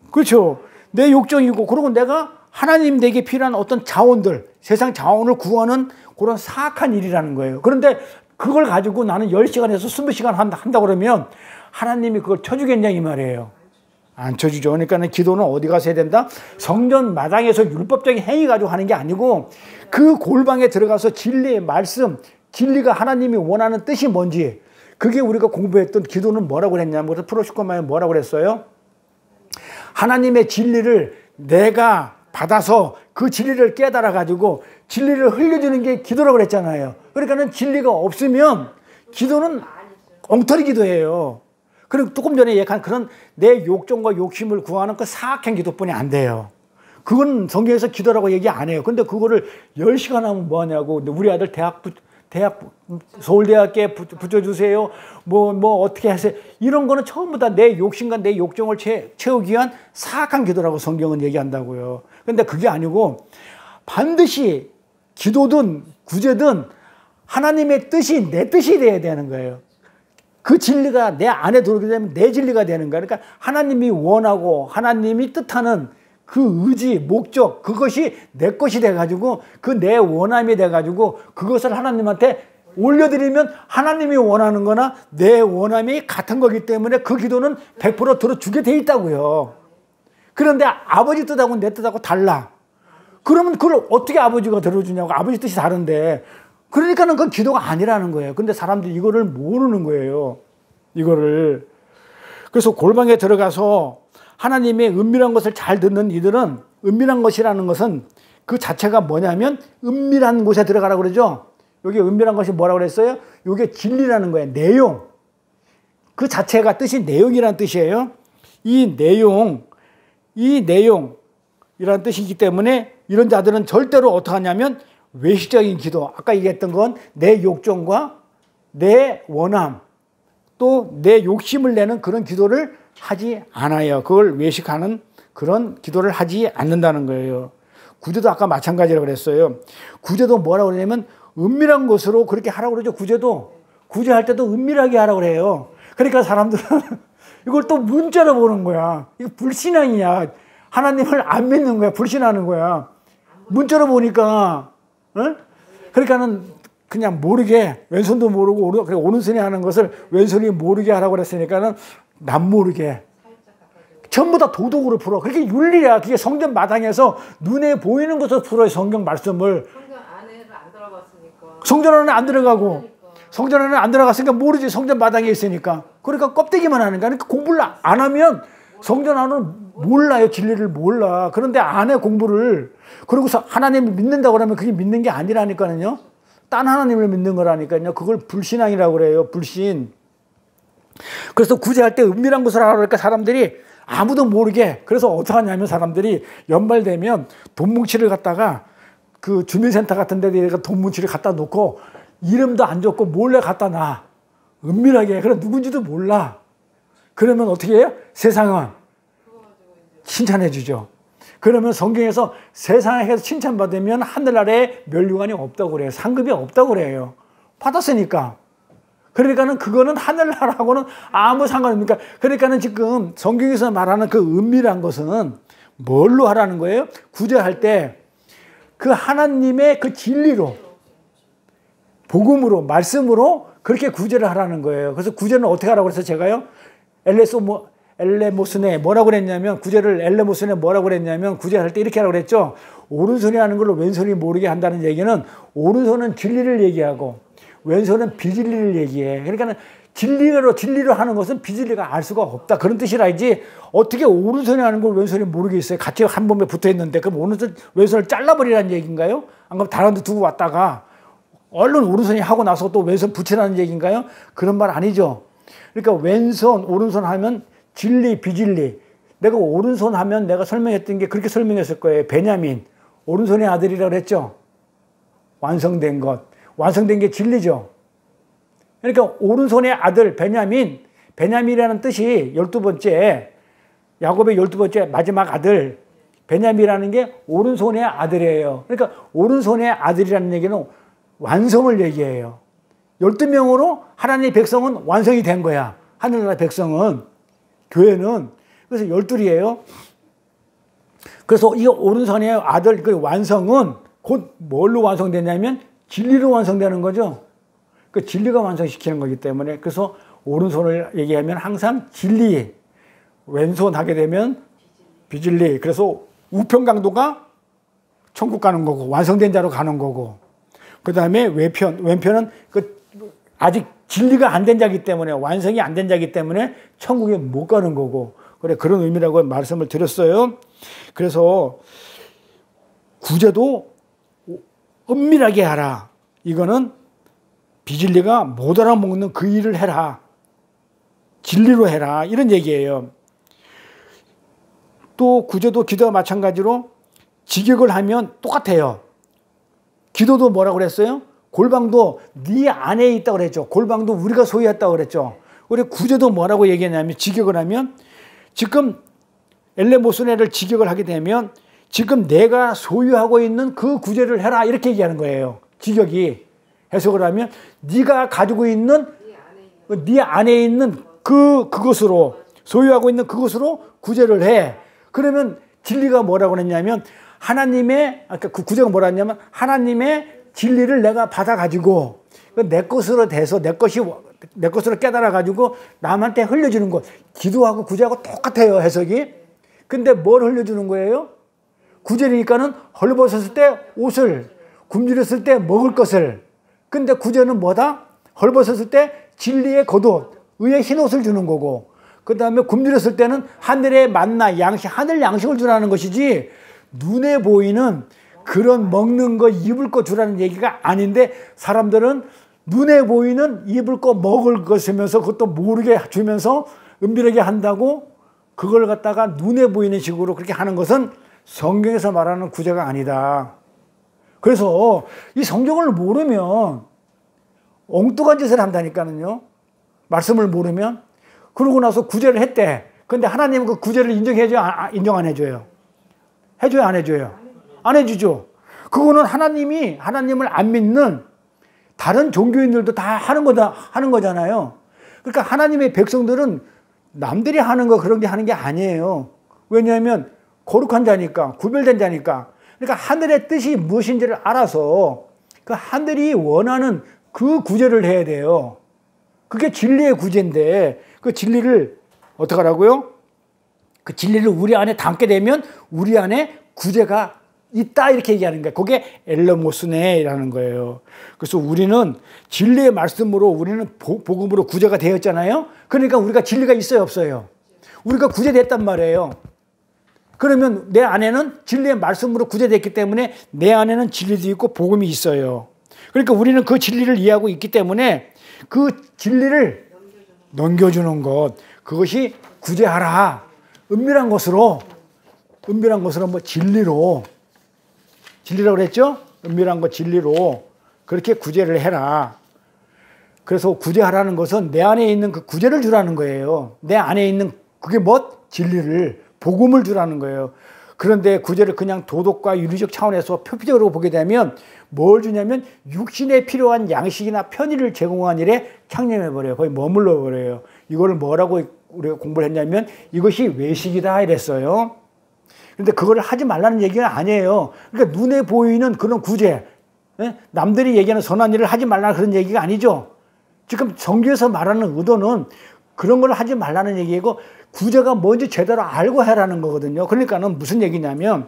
그렇죠? 내 욕정이고, 그리고 내가 하나님 되기에 필요한 어떤 자원들, 세상 자원을 구하는 그런 사악한 일이라는 거예요. 그런데 그걸 가지고 나는 10시간에서 20시간 한다 그러면 하나님이 그걸 쳐주겠냐 이 말이에요. 안 쳐주죠. 그러니까 기도는 어디 가서 해야 된다? 성전 마당에서 율법적인 행위 가지고 하는 게 아니고, 그 골방에 들어가서 진리의 말씀, 진리가 하나님이 원하는 뜻이 뭔지, 그게 우리가 공부했던 기도는 뭐라고 그랬냐면, 그래서 프로시코마에 뭐라고 그랬어요? 하나님의 진리를 내가 받아서 그 진리를 깨달아 가지고 진리를 흘려주는 게 기도라고 그랬잖아요. 그러니까는 진리가 없으면 기도는 엉터리 기도예요. 그리고 조금 전에 얘기한 그런 내 욕정과 욕심을 구하는 그 사악한 기도뿐이 안 돼요. 그건 성경에서 기도라고 얘기 안 해요. 근데 그거를 10시간 하면 뭐하냐고. 우리 아들 대학 서울대학교에 붙여주세요. 뭐 어떻게 하세요. 이런 거는 전부 다 내 욕심과 내 욕정을 채우기 위한 사악한 기도라고 성경은 얘기한다고요. 근데 그게 아니고 반드시 기도든 구제든 하나님의 뜻이 내 뜻이 돼야 되는 거예요. 그 진리가 내 안에 들어오게 되면 내 진리가 되는 거예요. 그러니까 하나님이 원하고 하나님이 뜻하는 그 의지, 목적, 그것이 내 것이 돼가지고, 그 내 원함이 돼가지고 그것을 하나님한테 올려드리면 하나님이 원하는 거나 내 원함이 같은 거기 때문에 그 기도는 100% 들어주게 돼 있다고요. 그런데 아버지 뜻하고 내 뜻하고 달라. 그러면 그걸 어떻게 아버지가 들어주냐고. 아버지 뜻이 다른데. 그러니까는 그건 기도가 아니라는 거예요. 근데 사람들이 이거를 모르는 거예요. 이거를. 그래서 골방에 들어가서 하나님의 은밀한 것을 잘 듣는 이들은, 은밀한 것이라는 것은 그 자체가 뭐냐면 은밀한 곳에 들어가라고 그러죠. 여기 은밀한 것이 뭐라고 그랬어요? 이게 진리라는 거예요. 내용. 그 자체가 뜻이 내용이라는 뜻이에요. 이 내용, 이라는 뜻이기 때문에 이런 자들은 절대로 어떻게 하냐면 외식적인 기도, 아까 얘기했던 건 내 욕정과 내 원함 또 내 욕심을 내는 그런 기도를 하지 않아요. 그걸 외식하는 그런 기도를 하지 않는다는 거예요. 구제도 아까 마찬가지라고 그랬어요. 구제도 뭐라고 그러냐면 은밀한 것으로 그렇게 하라고 그러죠. 구제할 때도 은밀하게 하라고 그래요. 그러니까 사람들은 이걸 또 문자로 보는 거야. 이거 불신앙이야. 하나님을 안 믿는 거야. 불신하는 거야. 문자로 보니까, 응? 그러니까는 그냥 모르게, 왼손도 모르고 오른손이 하는 것을 왼손이 모르게 하라고 그랬으니까는 남 모르게. 전부 다 도덕으로 풀어. 그게 윤리야. 그게 성전 마당에서 눈에 보이는 것으로 풀어요. 성경 말씀을. 성전 안에는 안 들어갔으니까. 성전 안에 안 들어가고. 성전 안에 안 들어갔으니까 모르지. 성전 마당에 있으니까. 그러니까 껍데기만 하는 거야. 그러니까 공부를 안 하면 성전 안은 몰라요. 진리를 몰라. 그런데 안에 공부를. 그러고서 하나님을 믿는다고 그러면 그게 믿는 게 아니라니까요. 딴 하나님을 믿는 거라니까요. 그걸 불신앙이라고 그래요. 불신. 그래서 구제할 때 은밀한 것을 하라고 그러니까 사람들이 아무도 모르게. 그래서 어떻게 하냐면 사람들이 연말 되면 돈 뭉치를 갖다가 그 주민센터 같은 데다가 돈 뭉치를 갖다 놓고 이름도 안 적고 몰래 갖다 놔. 은밀하게. 그럼 누군지도 몰라. 그러면 어떻게 해요? 세상은 칭찬해 주죠. 그러면 성경에서 세상에서 칭찬받으면 하늘나라에 면류관이 없다고 그래요. 상급이 없다고 그래요. 받았으니까. 그러니까는 그거는 하늘나라하고는 아무 상관없으니까. 그러니까는 지금 성경에서 말하는 그 은밀한 것은 뭘로 하라는 거예요? 구제할 때 그 하나님의 그 진리로, 복음으로, 말씀으로 그렇게 구제를 하라는 거예요. 그래서 구제는 어떻게 하라고 그래서 제가요? 엘레모스네 뭐라고 그랬냐면 구제할 때 이렇게 하라고 그랬죠. 오른손이 하는 걸로 왼손이 모르게 한다는 얘기는 오른손은 진리를 얘기하고 왼손은 비진리를 얘기해. 그러니까 진리로 하는 것은 비진리가 알 수가 없다. 그런 뜻이라지 어떻게 오른손이 하는 걸 왼손이 모르겠어요. 같이 한 몸에 붙어 있는데 그럼 오른손 왼손을 잘라버리라는 얘기인가요? 안 그러면 다른 데 두고 왔다가 얼른 오른손이 하고 나서 또 왼손 붙이라는 얘기인가요? 그런 말 아니죠. 그러니까 왼손 오른손 하면 진리 비진리. 내가 오른손 하면 내가 설명했던 게 그렇게 설명했을 거예요. 베냐민 오른손의 아들이라고 그랬죠. 완성된 것. 완성된 게 진리죠. 그러니까 오른손의 아들 베냐민이라는 뜻이 12번째 야곱의 12번째 마지막 아들 베냐민이라는 게 오른손의 아들이에요. 그러니까 오른손의 아들이라는 얘기는 완성을 얘기해요. 12명으로 하나님의 백성은 완성이 된 거야. 하늘나라 백성은. 교회는. 그래서 12이에요. 그래서 이 오른손의 아들 그 완성은 곧 뭘로 완성되냐면 진리로 완성되는 거죠. 그 진리가 완성시키는 거기 때문에. 그래서 오른손을 얘기하면 항상 진리, 왼손 하게 되면 비진리. 그래서 우편 강도가 천국 가는 거고 완성된 자로 가는 거고. 그 다음에 왼편은 그 아직 진리가 안 된 자이기 때문에 완성이 안 된 자이기 때문에 천국에 못 가는 거고. 그래 그런 의미라고 말씀을 드렸어요. 그래서 구제도 은밀하게 하라. 이거는 비진리가 못 알아먹는 그 일을 해라. 진리로 해라. 이런 얘기예요. 또 구제도 기도와 마찬가지로 직역을 하면 똑같아요. 기도도 뭐라고 그랬어요? 골방도 네 안에 있다고 그랬죠. 골방도 우리가 소유했다고 그랬죠. 우리 구제도 뭐라고 얘기했냐면 직역을 하면 지금 엘레모스네를 직역을 하게 되면 지금 내가 소유하고 있는 그 구제를 해라. 이렇게 얘기하는 거예요. 직역이. 해석을 하면 네가 가지고 있는 네 안에 있는 그것으로 소유하고 있는 그것으로 구제를 해. 그러면 진리가 뭐라고 했냐면 하나님의 아까 그 구제가 뭐라 했냐면 하나님의 진리를 내가 받아 가지고 내 것으로 돼서 내 것으로 깨달아 가지고 남한테 흘려주는 것. 기도하고 구제하고 똑같아요. 해석이. 근데 뭘 흘려주는 거예요? 구제니까는 헐벗었을 때 옷을, 굶주렸을 때 먹을 것을. 근데 구제는 뭐다? 헐벗었을 때 진리의 겉옷, 의의 흰옷을 주는 거고, 그 다음에 굶주렸을 때는 하늘의 만나, 하늘 양식을 주라는 것이지, 눈에 보이는 그런 먹는 거, 입을 거 주라는 얘기가 아닌데, 사람들은 눈에 보이는 입을 거, 먹을 거 쓰면서 그것도 모르게 주면서 은밀하게 한다고 그걸 갖다가 눈에 보이는 식으로 그렇게 하는 것은 성경에서 말하는 구제가 아니다. 그래서 이 성경을 모르면 엉뚱한 짓을 한다니까요. 말씀을 모르면. 그러고 나서 구제를 했대. 근데 하나님은 그 구제를 인정해줘요? 인정 안 해줘요? 해줘요? 안 해줘요? 안 해주죠. 그거는 하나님을 안 믿는 다른 종교인들도 다 하는 거잖아요. 그러니까 하나님의 백성들은 남들이 하는 거 그런 게 하는 게 아니에요. 왜냐하면 거룩한 자니까, 구별된 자니까. 그러니까 하늘의 뜻이 무엇인지를 알아서 그 하늘이 원하는 그 구제를 해야 돼요. 그게 진리의 구제인데 그 진리를 어떻게 하라고요? 그 진리를 우리 안에 담게 되면 우리 안에 구제가 있다 이렇게 얘기하는 거예요. 그게 엘러모스네라는 거예요. 그래서 우리는 진리의 말씀으로 우리는 복음으로 구제가 되었잖아요. 그러니까 우리가 진리가 있어요, 없어요? 우리가 구제됐단 말이에요. 그러면 내 안에는 진리의 말씀으로 구제됐기 때문에 내 안에는 진리도 있고 복음이 있어요. 그러니까 우리는 그 진리를 이해하고 있기 때문에 그 진리를 넘겨주는 것, 그것이 구제하라. 은밀한 것으로 뭐 진리라고 그랬죠? 은밀한 것 진리로 그렇게 구제를 해라. 그래서 구제하라는 것은 내 안에 있는 그 구제를 주라는 거예요. 내 안에 있는 그게 뭐? 진리를, 복음을 주라는 거예요. 그런데 구제를 그냥 도덕과 윤리적 차원에서 표피적으로 보게 되면 뭘 주냐면 육신에 필요한 양식이나 편의를 제공한 일에 창념해버려요. 거의 머물러 버려요. 이거를 뭐라고 우리가 공부를 했냐면 이것이 외식이다 이랬어요. 그런데 그걸 하지 말라는 얘기가 아니에요. 그러니까 눈에 보이는 그런 구제, 남들이 얘기하는 선한 일을 하지 말라는 그런 얘기가 아니죠. 지금 성경에서 말하는 의도는 그런 걸 하지 말라는 얘기고 구제가 뭔지 제대로 알고 해라는 거거든요. 그러니까는 무슨 얘기냐면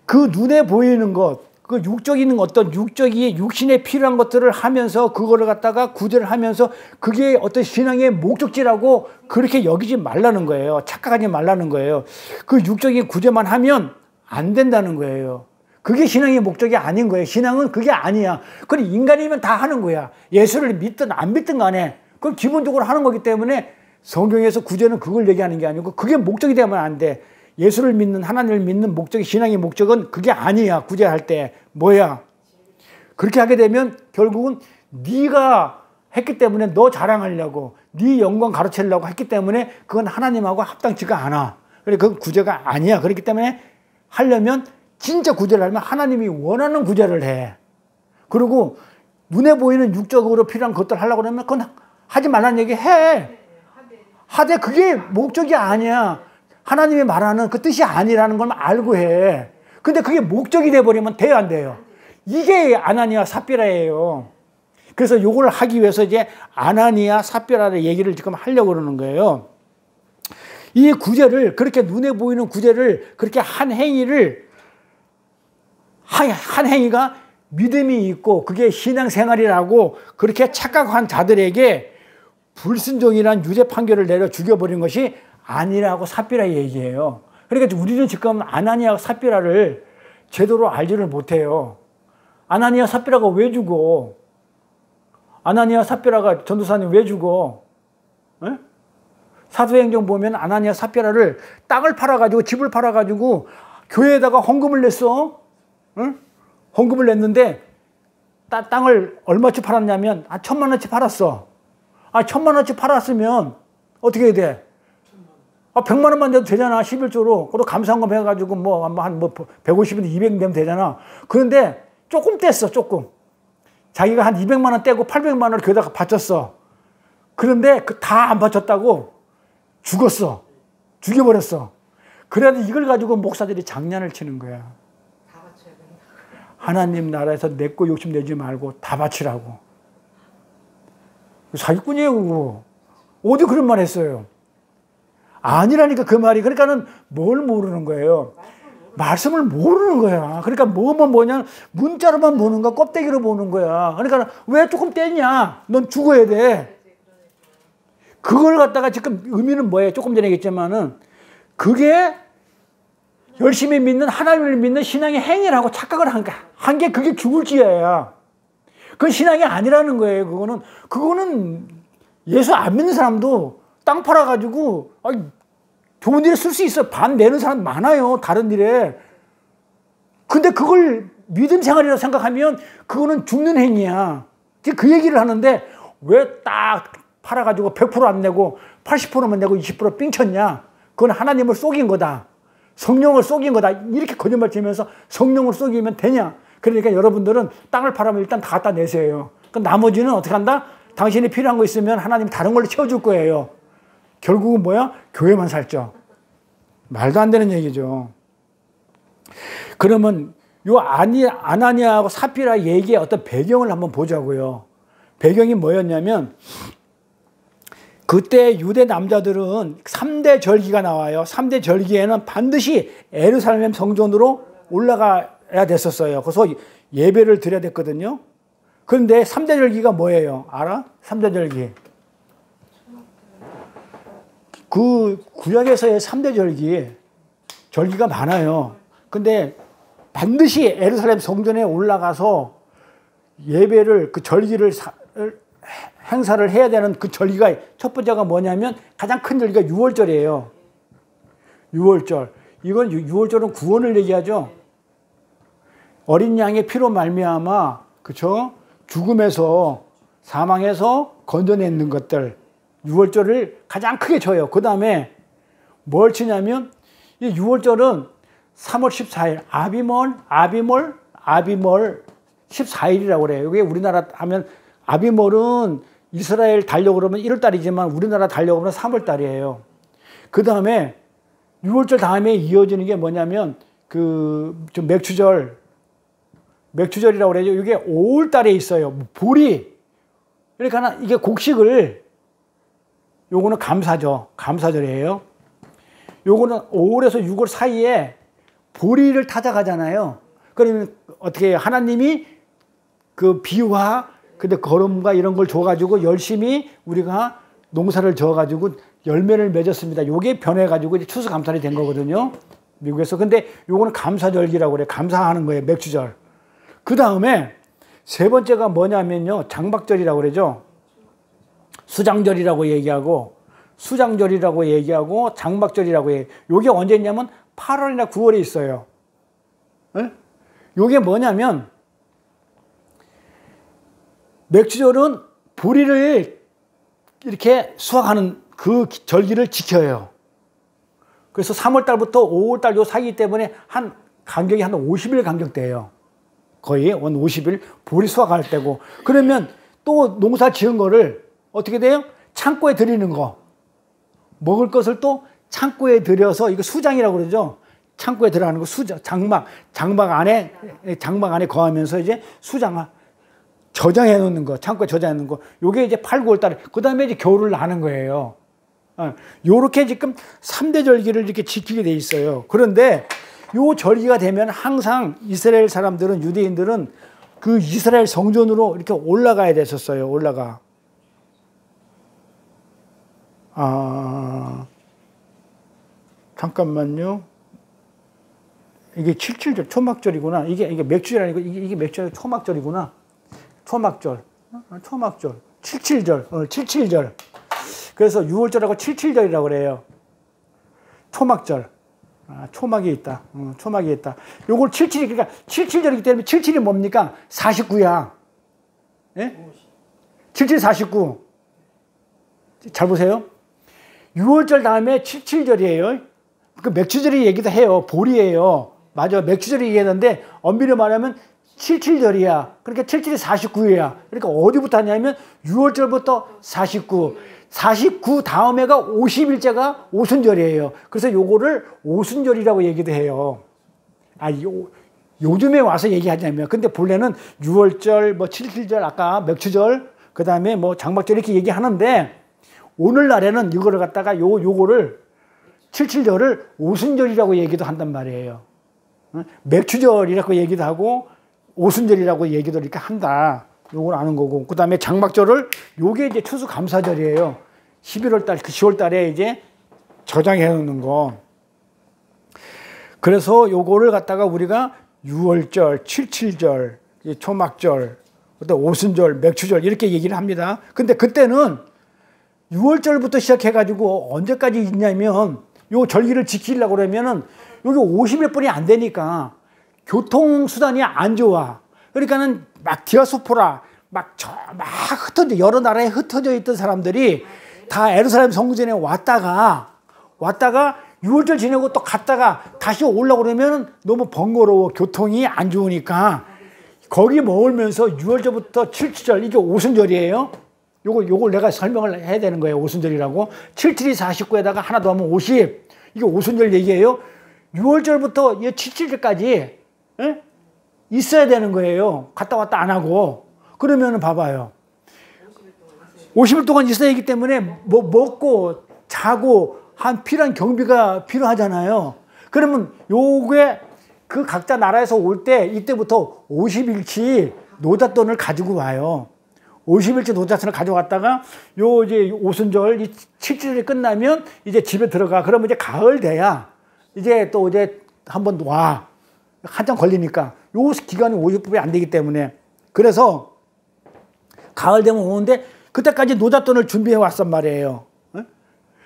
그 눈에 보이는 것, 그 육적인 어떤 육신에 필요한 것들을 하면서 그거를 갖다가 구제를 하면서 그게 어떤 신앙의 목적지라고 그렇게 여기지 말라는 거예요. 착각하지 말라는 거예요. 그 육적인 구제만 하면 안 된다는 거예요. 그게 신앙의 목적이 아닌 거예요. 신앙은 그게 아니야. 그건 인간이면 다 하는 거야. 예수를 믿든 안 믿든 간에 그건 기본적으로 하는 거기 때문에 성경에서 구제는 그걸 얘기하는 게 아니고 그게 목적이 되면 안 돼. 예수를 믿는 하나님을 믿는 목적이 신앙의 목적은 그게 아니야. 구제할 때 뭐야? 그렇게 하게 되면 결국은 네가 했기 때문에 너 자랑하려고 네 영광 가르치려고 했기 때문에 그건 하나님하고 합당치가 않아. 그래 그건 구제가 아니야. 그렇기 때문에 하려면 진짜 구제를 하려면 하나님이 원하는 구제를 해. 그리고 눈에 보이는 육적으로 필요한 것들 하려고 그러면 그건 하지 말라는 얘기 해. 하되 그게 목적이 아니야. 하나님이 말하는 그 뜻이 아니라는 걸 알고 해. 근데 그게 목적이 돼버리면 돼요, 안 돼요? 이게 아나니아 삽비라예요. 그래서 요걸 하기 위해서 이제 아나니아 삽비라의 얘기를 지금 하려고 그러는 거예요. 이 구제를, 그렇게 눈에 보이는 구제를, 그렇게 한 행위가 믿음이 있고 그게 신앙생활이라고 그렇게 착각한 자들에게 불순종이란 유죄 판결을 내려 죽여버린 것이 아니라고 삽비라 얘기해요. 그러니까 우리는 지금 아나니아 삽비라를 제대로 알지를 못해요. 아나니아 삽비라가 왜 죽어? 아나니아 삽비라가 전도사님 왜 죽어? 에? 사도행전 보면 아나니아 삽비라를 땅을 팔아가지고 집을 팔아가지고 교회에다가 헌금을 냈어. 응? 헌금을 냈는데 땅을 얼마치 팔았냐면 1,000만 원치 팔았어. 1,000만 원치 팔았으면 어떻게 해야 돼? 100만 원만 돼도 되잖아. 11조로. 그리고 감사한금 해가지고 한 150원, 200 되면 되잖아. 그런데 조금 뗐어, 조금. 자기가 한 200만 원 떼고 800만 원을 교회다가 바쳤어. 그런데 다 안 바쳤다고 죽었어. 죽여버렸어. 그래도 이걸 가지고 목사들이 장난을 치는 거야. 다 바쳐야 된다. 하나님 나라에서 내 거 욕심 내지 말고 다 바치라고. 사기꾼이에요, 그거. 어디 그런 말 했어요? 아니라니까 그 말이. 그러니까는 뭘 모르는 거예요? 말씀을 모르는 거야. 그러니까 뭐냐? 문자로만 보는 거야. 껍데기로 보는 거야. 그러니까 왜 조금 뗐냐? 넌 죽어야 돼. 그걸 갖다가 지금 의미는 뭐예요? 조금 전에 얘기했지만은 그게 열심히 믿는 하나님을 믿는 신앙의 행위라고 착각을 한 게 그게 죽을 지혜야. 그건 신앙이 아니라는 거예요. 그거는 예수 안 믿는 사람도 땅 팔아가지고 좋은 일에 쓸 수 있어요. 반 내는 사람 많아요. 다른 일에. 근데 그걸 믿음 생활이라고 생각하면 그거는 죽는 행위야. 그 얘기를 하는데 왜 딱 팔아가지고 100%안 내고 80%만 내고 20% 삥쳤냐. 그건 하나님을 속인 거다. 성령을 속인 거다. 이렇게 거짓말 치면서 성령을 속이면 되냐. 그러니까 여러분들은 땅을 팔아면 일단 다 갖다 내세요. 그 나머지는 어떻게 한다? 당신이 필요한 거 있으면 하나님 다른 걸로 채워줄 거예요. 결국은 뭐야? 교회만 살죠. 말도 안 되는 얘기죠. 그러면 요 아나니아하고 삽비라 얘기의 어떤 배경을 한번 보자고요. 배경이 뭐였냐면 그때 유대 남자들은 3대 절기가 나와요. 3대 절기에는 반드시 예루살렘 성전으로 올라가야 됐었어요. 그래서 예배를 드려야 됐거든요. 그런데 3대 절기가 뭐예요? 알아? 3대 절기. 그 구약에서의 3대 절기가 많아요. 근데 반드시 예루살렘 성전에 올라가서 예배를 그 절기를 행사를 해야 되는 그 절기가 첫 번째가 뭐냐면 가장 큰 절기가 6월절이에요. 6월절. 이건 6월절은 구원을 얘기하죠. 어린 양의 피로 말미암아 그렇죠? 죽음에서 사망에서 건져내는 것들 6월절을 가장 크게 쳐요. 그 다음에 뭘 치냐면 이 6월절은 3월 14일 아비몰 14일이라고 그래요. 이게 우리나라 하면 아비몰은 이스라엘 달려고 그러면 1월달이지만 우리나라 달려고 그러면 3월달이에요. 그 다음에 6월절 다음에 이어지는 게 뭐냐면 좀 맥추절이라고 그래요. 이게 5월달에 있어요. 보리. 그러니까 이게 곡식을 요거는 감사죠. 감사절이에요. 요거는 5월에서 6월 사이에 보리를 타작하잖아요. 그러면 어떻게 해요? 하나님이 그 비와 근데 거름과 이런 걸 줘가지고 열심히 우리가 농사를 져가지고 열매를 맺었습니다. 요게 변해가지고 이제 추수감사절이 된 거거든요. 미국에서. 근데 요거는 감사절기라고 그래요. 감사하는 거예요. 맥추절. 그 다음에 세 번째가 뭐냐면요. 장막절이라고 그러죠. 수장절이라고 얘기하고 장막절이라고 해요. 요게 언제 있냐면 8월이나 9월에 있어요. 네? 요게 뭐냐면 맥추절은 보리를 이렇게 수확하는 그 절기를 지켜요. 그래서 3월달부터 5월달 요 사이 때문에 간격이 한 50일 간격돼요. 거의 한 50일 보리 수확할 때고. 그러면 또 농사 지은 거를 어떻게 돼요? 창고에 들이는 거. 먹을 것을 또 창고에 들여서 이거 수장이라고 그러죠. 창고에 들어가는 거 수장, 장막 안에 거하면서 이제 저장해 놓는 거, 창고에 저장해 놓는 거. 요게 이제 8, 9월 달에, 그 다음에 이제 겨울을 나는 거예요. 요렇게 지금 3대 절기를 이렇게 지키게 돼 있어요. 그런데 요 절기가 되면 항상 이스라엘 사람들은, 유대인들은 그 이스라엘 성전으로 이렇게 올라가야 됐었어요. 잠깐만요. 이게 77절, 초막절이구나. 이게 맥주절이 아니고, 이게 맥주절이 초막절이구나. 초막절. 77절. 그래서 6월절하고 77절이라고 그래요. 초막절. 초막이 있다. 초막이 있다. 요걸 77이, 그러니까 77절이기 때문에 77이 뭡니까? 49야. 예? 77, 49. 잘 보세요. 6월절 다음에 77절이에요. 그 맥추절이 얘기도 해요. 보리예요. 맞아. 맥추절이 얘기했는데 엄밀히 말하면 77절이야. 그러니까 77이 49일이야. 그러니까 어디부터 하냐면 6월절부터 49. 49 다음 해가 50일째가 오순절이에요. 그래서 요거를 오순절이라고 얘기도 해요. 요즘에 와서 얘기하자면. 근데 본래는 6월절, 뭐 77절, 아까 맥추절, 그 다음에 뭐 장막절 이렇게 얘기하는데 오늘날에는 이거를 갖다가 요거를 77절을 오순절이라고 얘기도 한단 말이에요. 맥추절이라고 얘기도 하고 오순절이라고 얘기도 이렇게 한다. 요걸 아는 거고. 그 다음에 장막절을 요게 이제 추수감사절이에요. 11월달, 10월달에 이제 저장해 놓는 거. 그래서 요거를 갖다가 우리가 6월절, 77절, 초막절, 오순절, 맥추절 이렇게 얘기를 합니다. 근데 그때는 6월절부터 시작해가지고 언제까지 있냐면 요 절기를 지키려고 그러면은 여기 50일 뿐이 안 되니까 교통수단이 안 좋아. 그러니까는 막 디아스포라 막 흩어져, 여러 나라에 흩어져 있던 사람들이 다 예루살렘 성전에 왔다가 6월절 지내고 또 갔다가 다시 오려고 그러면 너무 번거로워. 교통이 안 좋으니까. 거기 머물면서 6월절부터 7절, 이게 오순절이에요. 요걸 내가 설명을 해야 되는 거예요. 오순절이라고. 77이 49에다가 하나 더 하면 50. 이게 오순절 얘기예요. 6월절부터 7절까지 있어야 되는 거예요. 갔다 왔다 안 하고. 그러면은 봐봐요. 50일 동안 있어야 하기 때문에 뭐 먹고 자고 한 필요한 경비가 필요하잖아요. 그러면 요게 그 각자 나라에서 올 때 이때부터 50일치 노잣돈을 가지고 와요. 50일치 노잣돈을 가져왔다가 요 이제 오순절 7일이 끝나면 이제 집에 들어가. 그러면 이제 가을 돼야 이제 또 이제 한번 와. 한참 걸리니까 요 기간이 50분이 안 되기 때문에. 그래서 가을 되면 오는데 그때까지 노잣돈을 준비해 왔단 말이에요.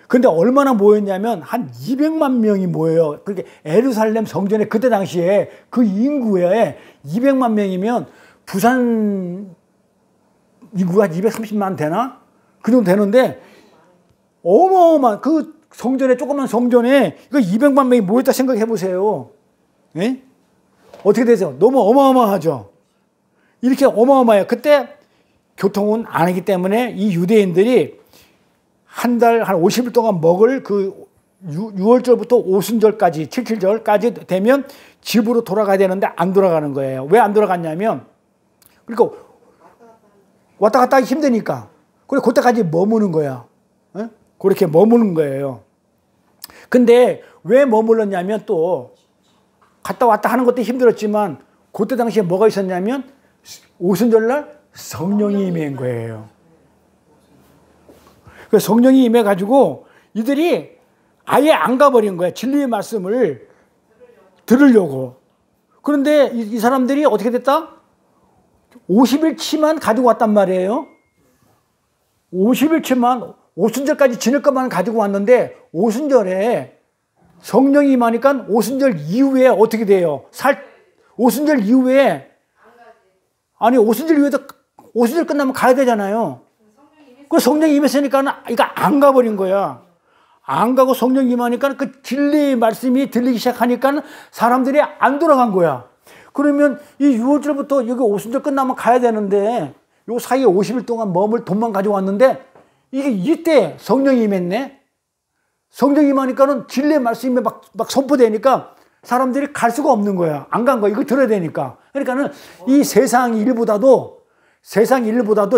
근데 얼마나 모였냐면 한 200만 명이 모여요. 그렇게 예루살렘 성전에 그때 당시에 그 인구에 200만 명이면 부산 인구가 230만 되나? 그 정도 되는데 어마어마한 그 성전에, 조그만 성전에 이거 200만 명이 모였다 생각해 보세요. 예? 어떻게 되세요? 너무 어마어마하죠. 이렇게 어마어마해요. 그때 교통은 안 하기 때문에 이 유대인들이 한 달, 한 50일 동안 먹을 그 6월절부터 오순절까지, 77절까지 되면 집으로 돌아가야 되는데 안 돌아가는 거예요. 왜 안 돌아갔냐면, 그러니까 왔다 갔다 하기 힘드니까. 그래, 그때까지 머무는 거야. 에? 그렇게 머무는 거예요. 근데 왜 머물렀냐면 또 갔다 왔다 하는 것도 힘들었지만 그때 당시에 뭐가 있었냐면 오순절날 성령이 임한 거예요. 성령이 임해가지고 이들이 아예 안 가버린 거야. 진리의 말씀을 들으려고. 그런데 이 사람들이 어떻게 됐다? 50일치만 가지고 왔단 말이에요. 50일치만 오순절까지 지낼 것만 가지고 왔는데 오순절에 성령이 임하니까 오순절 이후에 어떻게 돼요? 오순절 이후에 아니 오순절 이후에도 오순절 끝나면 가야 되잖아요. 그 성령이 임했으니까 이거 안 가버린 거야. 안 가고 성령이 임하니까 그 진리의 말씀이 들리기 시작하니까 사람들이 안 돌아간 거야. 그러면 이 6월절부터 여기 오순절 끝나면 가야 되는데 요 사이에 50일 동안 머물 돈만 가지고 왔는데 이게 이때 성령이 임했네. 성령이 임하니까는 진리의 말씀이 막 선포되니까 사람들이 갈 수가 없는 거야. 안 간 거야. 이거 들어야 되니까. 그러니까는 이 세상 일보다도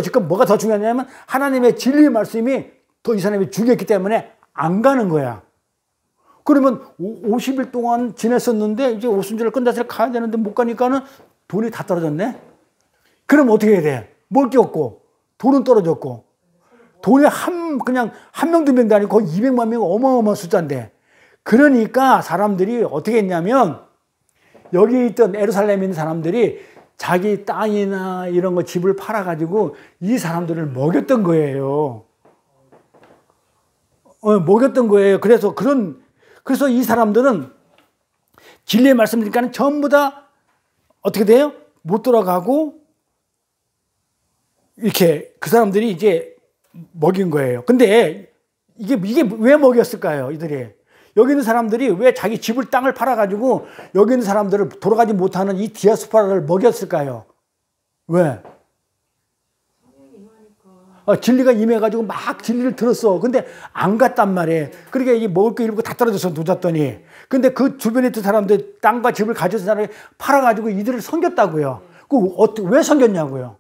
지금 뭐가 더 중요하냐면 하나님의 진리의 말씀이 더 이 사람이 중요했기 때문에 안 가는 거야. 그러면 50일 동안 지냈었는데 이제 오순절을 끝나서 가야 되는데 못 가니까는 돈이 다 떨어졌네. 그럼 어떻게 해야 돼? 먹을 게 없고 돈은 떨어졌고 돈이 그냥 한 명 두 명도 아니고 거의 200만 명 어마어마한 숫자인데 그러니까 사람들이 어떻게 했냐면 여기 있던 예루살렘에 있는 사람들이 자기 땅이나 이런 거 집을 팔아가지고 이 사람들을 먹였던 거예요. 먹였던 거예요. 그래서 이 사람들은 진리의 말씀드리니까 전부 다 어떻게 돼요? 못 돌아가고 이렇게 그 사람들이 이제 먹인 거예요. 근데 이게 왜 먹였을까요? 이들이. 여기 있는 사람들이 왜 자기 집을 땅을 팔아가지고 여기 있는 사람들을 돌아가지 못하는 이 디아스포라를 먹였을까요? 왜? 진리가 임해가지고 막 진리를 들었어. 근데 안 갔단 말이에요. 그러니까 이게 먹을 거 일부 다 떨어져서 놓았더니. 근데 그 주변에 있던 사람들 땅과 집을 가진 사람이 팔아가지고 이들을 섬겼다고요. 왜 섬겼냐고요?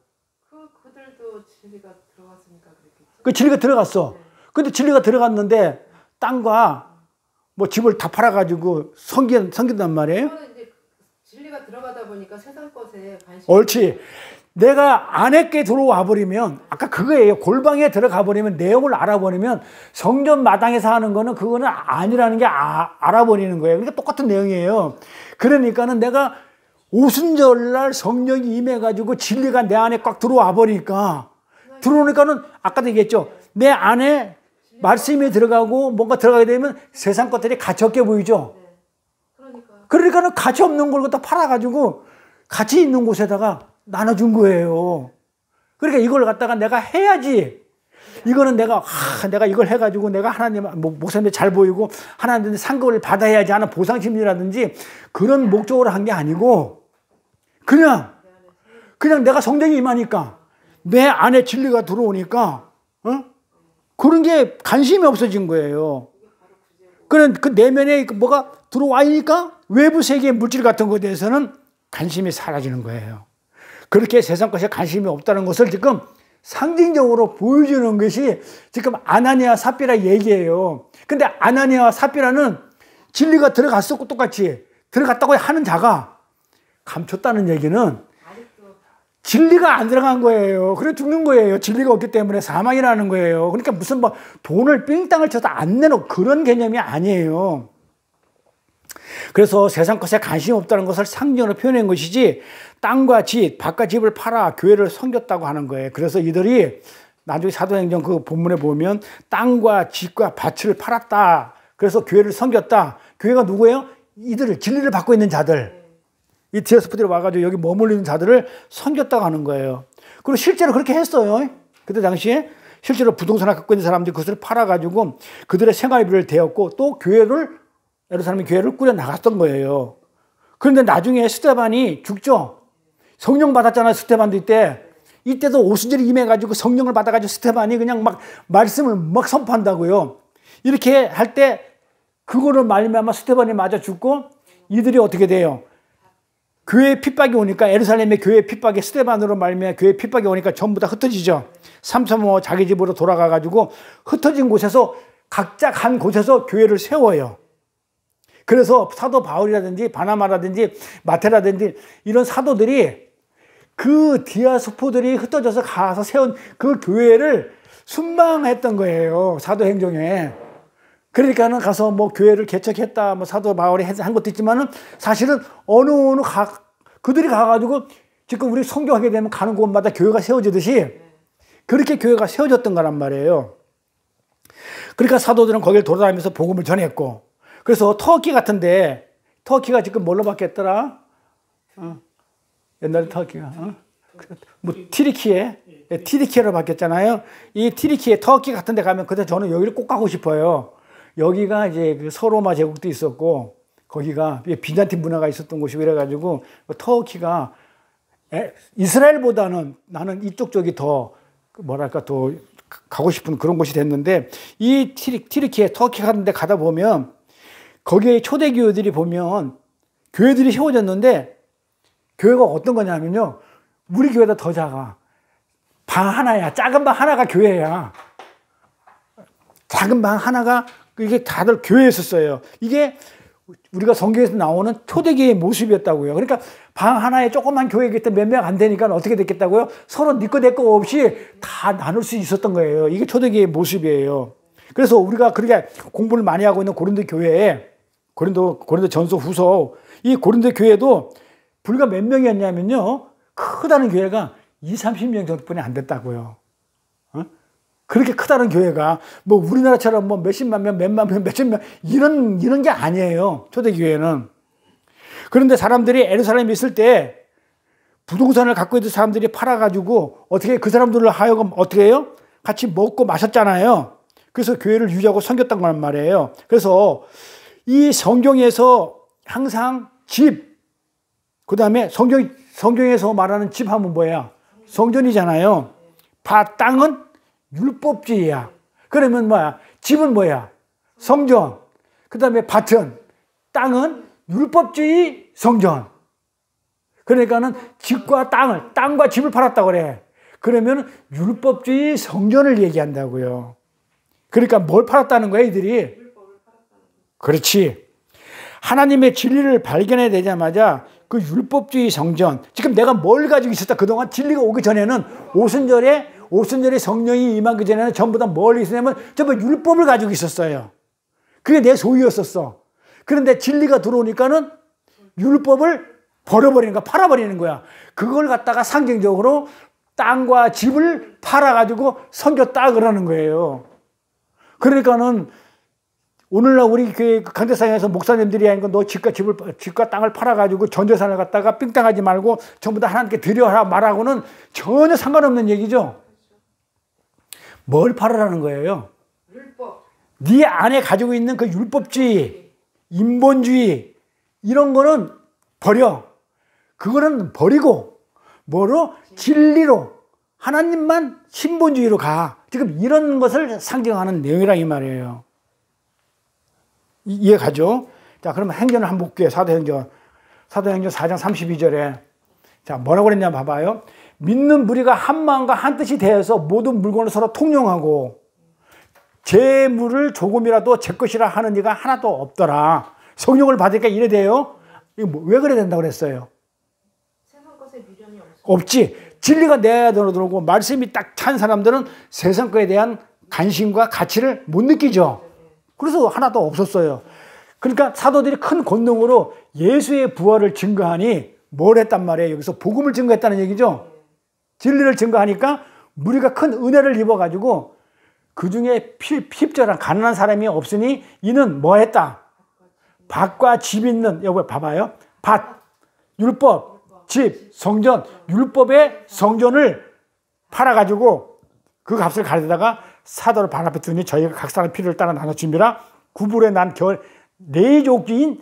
그들도 진리가 들어갔으니까 그랬겠죠. 그 진리가 들어갔어. 근데 진리가 들어갔는데 땅과 뭐 집을 다 팔아가지고 섬긴단 말이에요. 이제 진리가 들어가다 보니까 세상 것에 관심이. 옳지. 내가 안에게 들어와 버리면 아까 그거예요. 골방에 들어가 버리면 내용을 알아버리면 성전 마당에서 하는 거는 그거는 아니라는 게 알아버리는 거예요. 그러니까 똑같은 내용이에요. 그러니까는 내가 오순절날 성령이 임해가지고 진리가 내 안에 꽉 들어와 버리니까 들어오니까는 아까도 얘기했죠. 내 안에 말씀이 들어가고 뭔가 들어가게 되면 세상 것들이 가치 없게 보이죠. 그러니까는 가치 없는 걸 갖다 팔아가지고 가치 있는 곳에다가 나눠준 거예요. 그러니까 이걸 갖다가 내가 해야지. 이거는 내가 이걸 해가지고 내가 하나님, 목사님이 잘 보이고 하나님한테 상급을 받아야지 하는 보상심리라든지 그런 목적으로 한 게 아니고 그냥 내가 성령이 임하니까 내 안에 진리가 들어오니까 그런 게 관심이 없어진 거예요. 그런 그 내면에 뭐가 들어와니까 외부 세계의 물질 같은 것에 대해서는 관심이 사라지는 거예요. 그렇게 세상 것에 관심이 없다는 것을 지금 상징적으로 보여주는 것이 지금 아나니아 삽비라 얘기예요. 근데 아나니아와 삽비라는 진리가 들어갔었고 똑같이 들어갔다고 하는 자가 감췄다는 얘기는 진리가 안 들어간 거예요. 그래 죽는 거예요. 진리가 없기 때문에 사망이라는 거예요. 그러니까 무슨 뭐 돈을 삥땅을 쳐서 안 내놓은 그런 개념이 아니에요. 그래서 세상 것에 관심이 없다는 것을 상징으로 표현한 것이지 땅과 집, 바깥 집을 팔아 교회를 섬겼다고 하는 거예요. 그래서 이들이 나중에 사도행전 그 본문에 보면 땅과 집과 밭을 팔았다. 그래서 교회를 섬겼다. 교회가 누구예요? 이들을 진리를 받고 있는 자들. 이 디아스포들이 와가지고 여기 머물리는 자들을 섬겼다고 하는 거예요. 그리고 실제로 그렇게 했어요. 그때 당시에 실제로 부동산을 갖고 있는 사람들이 그것을 팔아가지고 그들의 생활비를 대었고 또 예루살렘 교회를 꾸려 나갔던 거예요. 그런데 나중에 스데반이 죽죠. 성령 받았잖아요. 스데반도 이때도 오순절이 임해가지고 성령을 받아가지고 스데반이 그냥 막 말씀을 막 선포한다고요. 이렇게 할 때 그거를 말미암아 스데반이 맞아 죽고 이들이 어떻게 돼요? 교회에 핍박이 오니까 예루살렘의 교회 핍박이 스데반으로 말미암아 교회 핍박이 오니까 전부 다 흩어지죠. 삼삼오오 자기 집으로 돌아가가지고 흩어진 곳에서 각자 간 곳에서 교회를 세워요. 그래서 사도 바울이라든지 바나바라든지 마태라든지 이런 사도들이 그 디아스포들이 흩어져서 가서 세운 그 교회를 순방했던 거예요. 사도행정에. 그러니까는 가서 뭐 교회를 개척했다, 뭐 사도 바울이 한 것도 있지만은 사실은 그들이 가가지고 지금 우리 성경하게 되면 가는 곳마다 교회가 세워지듯이 그렇게 교회가 세워졌던 거란 말이에요. 그러니까 사도들은 거기를 돌아다니면서 복음을 전했고, 그래서 터키 같은데, 터키가 지금 뭘로 바뀌었더라? 옛날에 터키가, 뭐 티리키예로 바뀌었잖아요. 이 티리키에 터키 같은 데 가면 그때 저는 여기를 꼭 가고 싶어요. 여기가 이제 그 서로마 제국도 있었고, 거기가 비잔틴 문화가 있었던 곳이고 이래가지고, 터키가 이스라엘보다는 나는 이쪽 쪽이 더, 뭐랄까, 더 가고 싶은 그런 곳이 됐는데, 이 티리키에 터키 같은 데 가다 보면, 거기에 초대교회들이 보면, 교회들이 세워졌는데, 교회가 어떤 거냐면요, 우리 교회보다 더 작아. 방 하나야. 작은 방 하나가 교회야. 작은 방 하나가, 이게 다들 교회였었어요. 이게 우리가 성경에서 나오는 초대교회의 모습이었다고요. 그러니까 방 하나에 조그만 교회이기 때문에 몇 명 안 되니까 어떻게 됐겠다고요? 서로 네 거 내 거 없이 다 나눌 수 있었던 거예요. 이게 초대교회의 모습이에요. 그래서 우리가 그렇게 공부를 많이 하고 있는 고린도 교회에, 고린도 전서 후서, 이 고린도 교회도 불과 몇 명이었냐면요, 크다는 교회가 20-30명 정도뿐이 안 됐다고요. 그렇게 크다는 교회가 뭐 우리나라처럼 뭐 몇십만 명, 몇만 명, 몇천 명 이런 게 아니에요. 초대교회는. 그런데 사람들이 예루살렘에 있을 때 부동산을 갖고 있는 사람들이 팔아가지고 어떻게 그 사람들을 하여금 어떻게 해요? 같이 먹고 마셨잖아요. 그래서 교회를 유지하고 섬겼던 거란 말이에요. 그래서 이 성경에서 항상 집, 그 다음에 성경에서 말하는 집 하면 뭐야? 성전이잖아요. 땅은 율법주의야. 그러면 뭐야? 집은 뭐야? 성전. 그 다음에 밭은, 땅은 율법주의 성전. 그러니까는 집과 땅과 집을 팔았다고 그래. 그러면 율법주의 성전을 얘기한다고요. 그러니까 뭘 팔았다는 거야, 이들이? 그렇지. 하나님의 진리를 발견해 내자마자 그 율법주의 성전, 지금 내가 뭘 가지고 있었다? 그동안 진리가 오기 전에는 오순절에 성령이 임하기 전에는 전부 다 뭘 있었냐면 전부 율법을 가지고 있었어요. 그게 내 소유였었어. 그런데 진리가 들어오니까는 율법을 버려버리는 거야. 팔아버리는 거야. 그걸 갖다가 상징적으로 땅과 집을 팔아가지고 섬겼다 그러는 거예요. 그러니까는 오늘날 우리 교회 강대상에서 목사님들이 하는 건 너 집과 땅을 팔아가지고 전재산을 갖다가 삥땅하지 말고 전부 다 하나님께 드려라 말하고는 전혀 상관없는 얘기죠. 뭘 팔으라는 거예요? 율법. 네 안에 가지고 있는 그 율법주의, 인본주의 이런 거는 버려. 그거는 버리고 뭐로? 진리로 하나님만 신본주의로 가. 지금 이런 것을 상징하는 내용이라 이 말이에요. 이해가죠? 자, 그러면 행전을 한번 볼게요. 사도행전 4장 32절에. 자, 뭐라고 그랬냐 봐봐요. 믿는 무리가 한 마음과 한 뜻이 되어서 모든 물건을 서로 통용하고 재물을 조금이라도 제 것이라 하는 이가 하나도 없더라. 성령을 받으니까 이래 돼요? 이거 왜 그래야 된다고 그랬어요? 세상 것에 미련이 없지. 진리가 내 안에 들어오고 말씀이 딱 찬 사람들은 세상 것에 대한 관심과 가치를 못 느끼죠. 그래서 하나도 없었어요. 그러니까 사도들이 큰 권능으로 예수의 부활을 증거하니 뭘 했단 말이에요? 여기서 복음을 증거했다는 얘기죠. 진리를 증거하니까 우리가 큰 은혜를 입어가지고 그 중에 핍절한 가난한 사람이 없으니 이는 뭐 했다? 밭과 집 있는, 여기 봐봐요. 밭, 율법, 집, 성전, 율법의 성전을 팔아가지고 그 값을 가져다가 사도를 발 앞에 두니 저희가 각 사람 필요를 따라 나눠 줍니다. 구불에 난 결 내족주인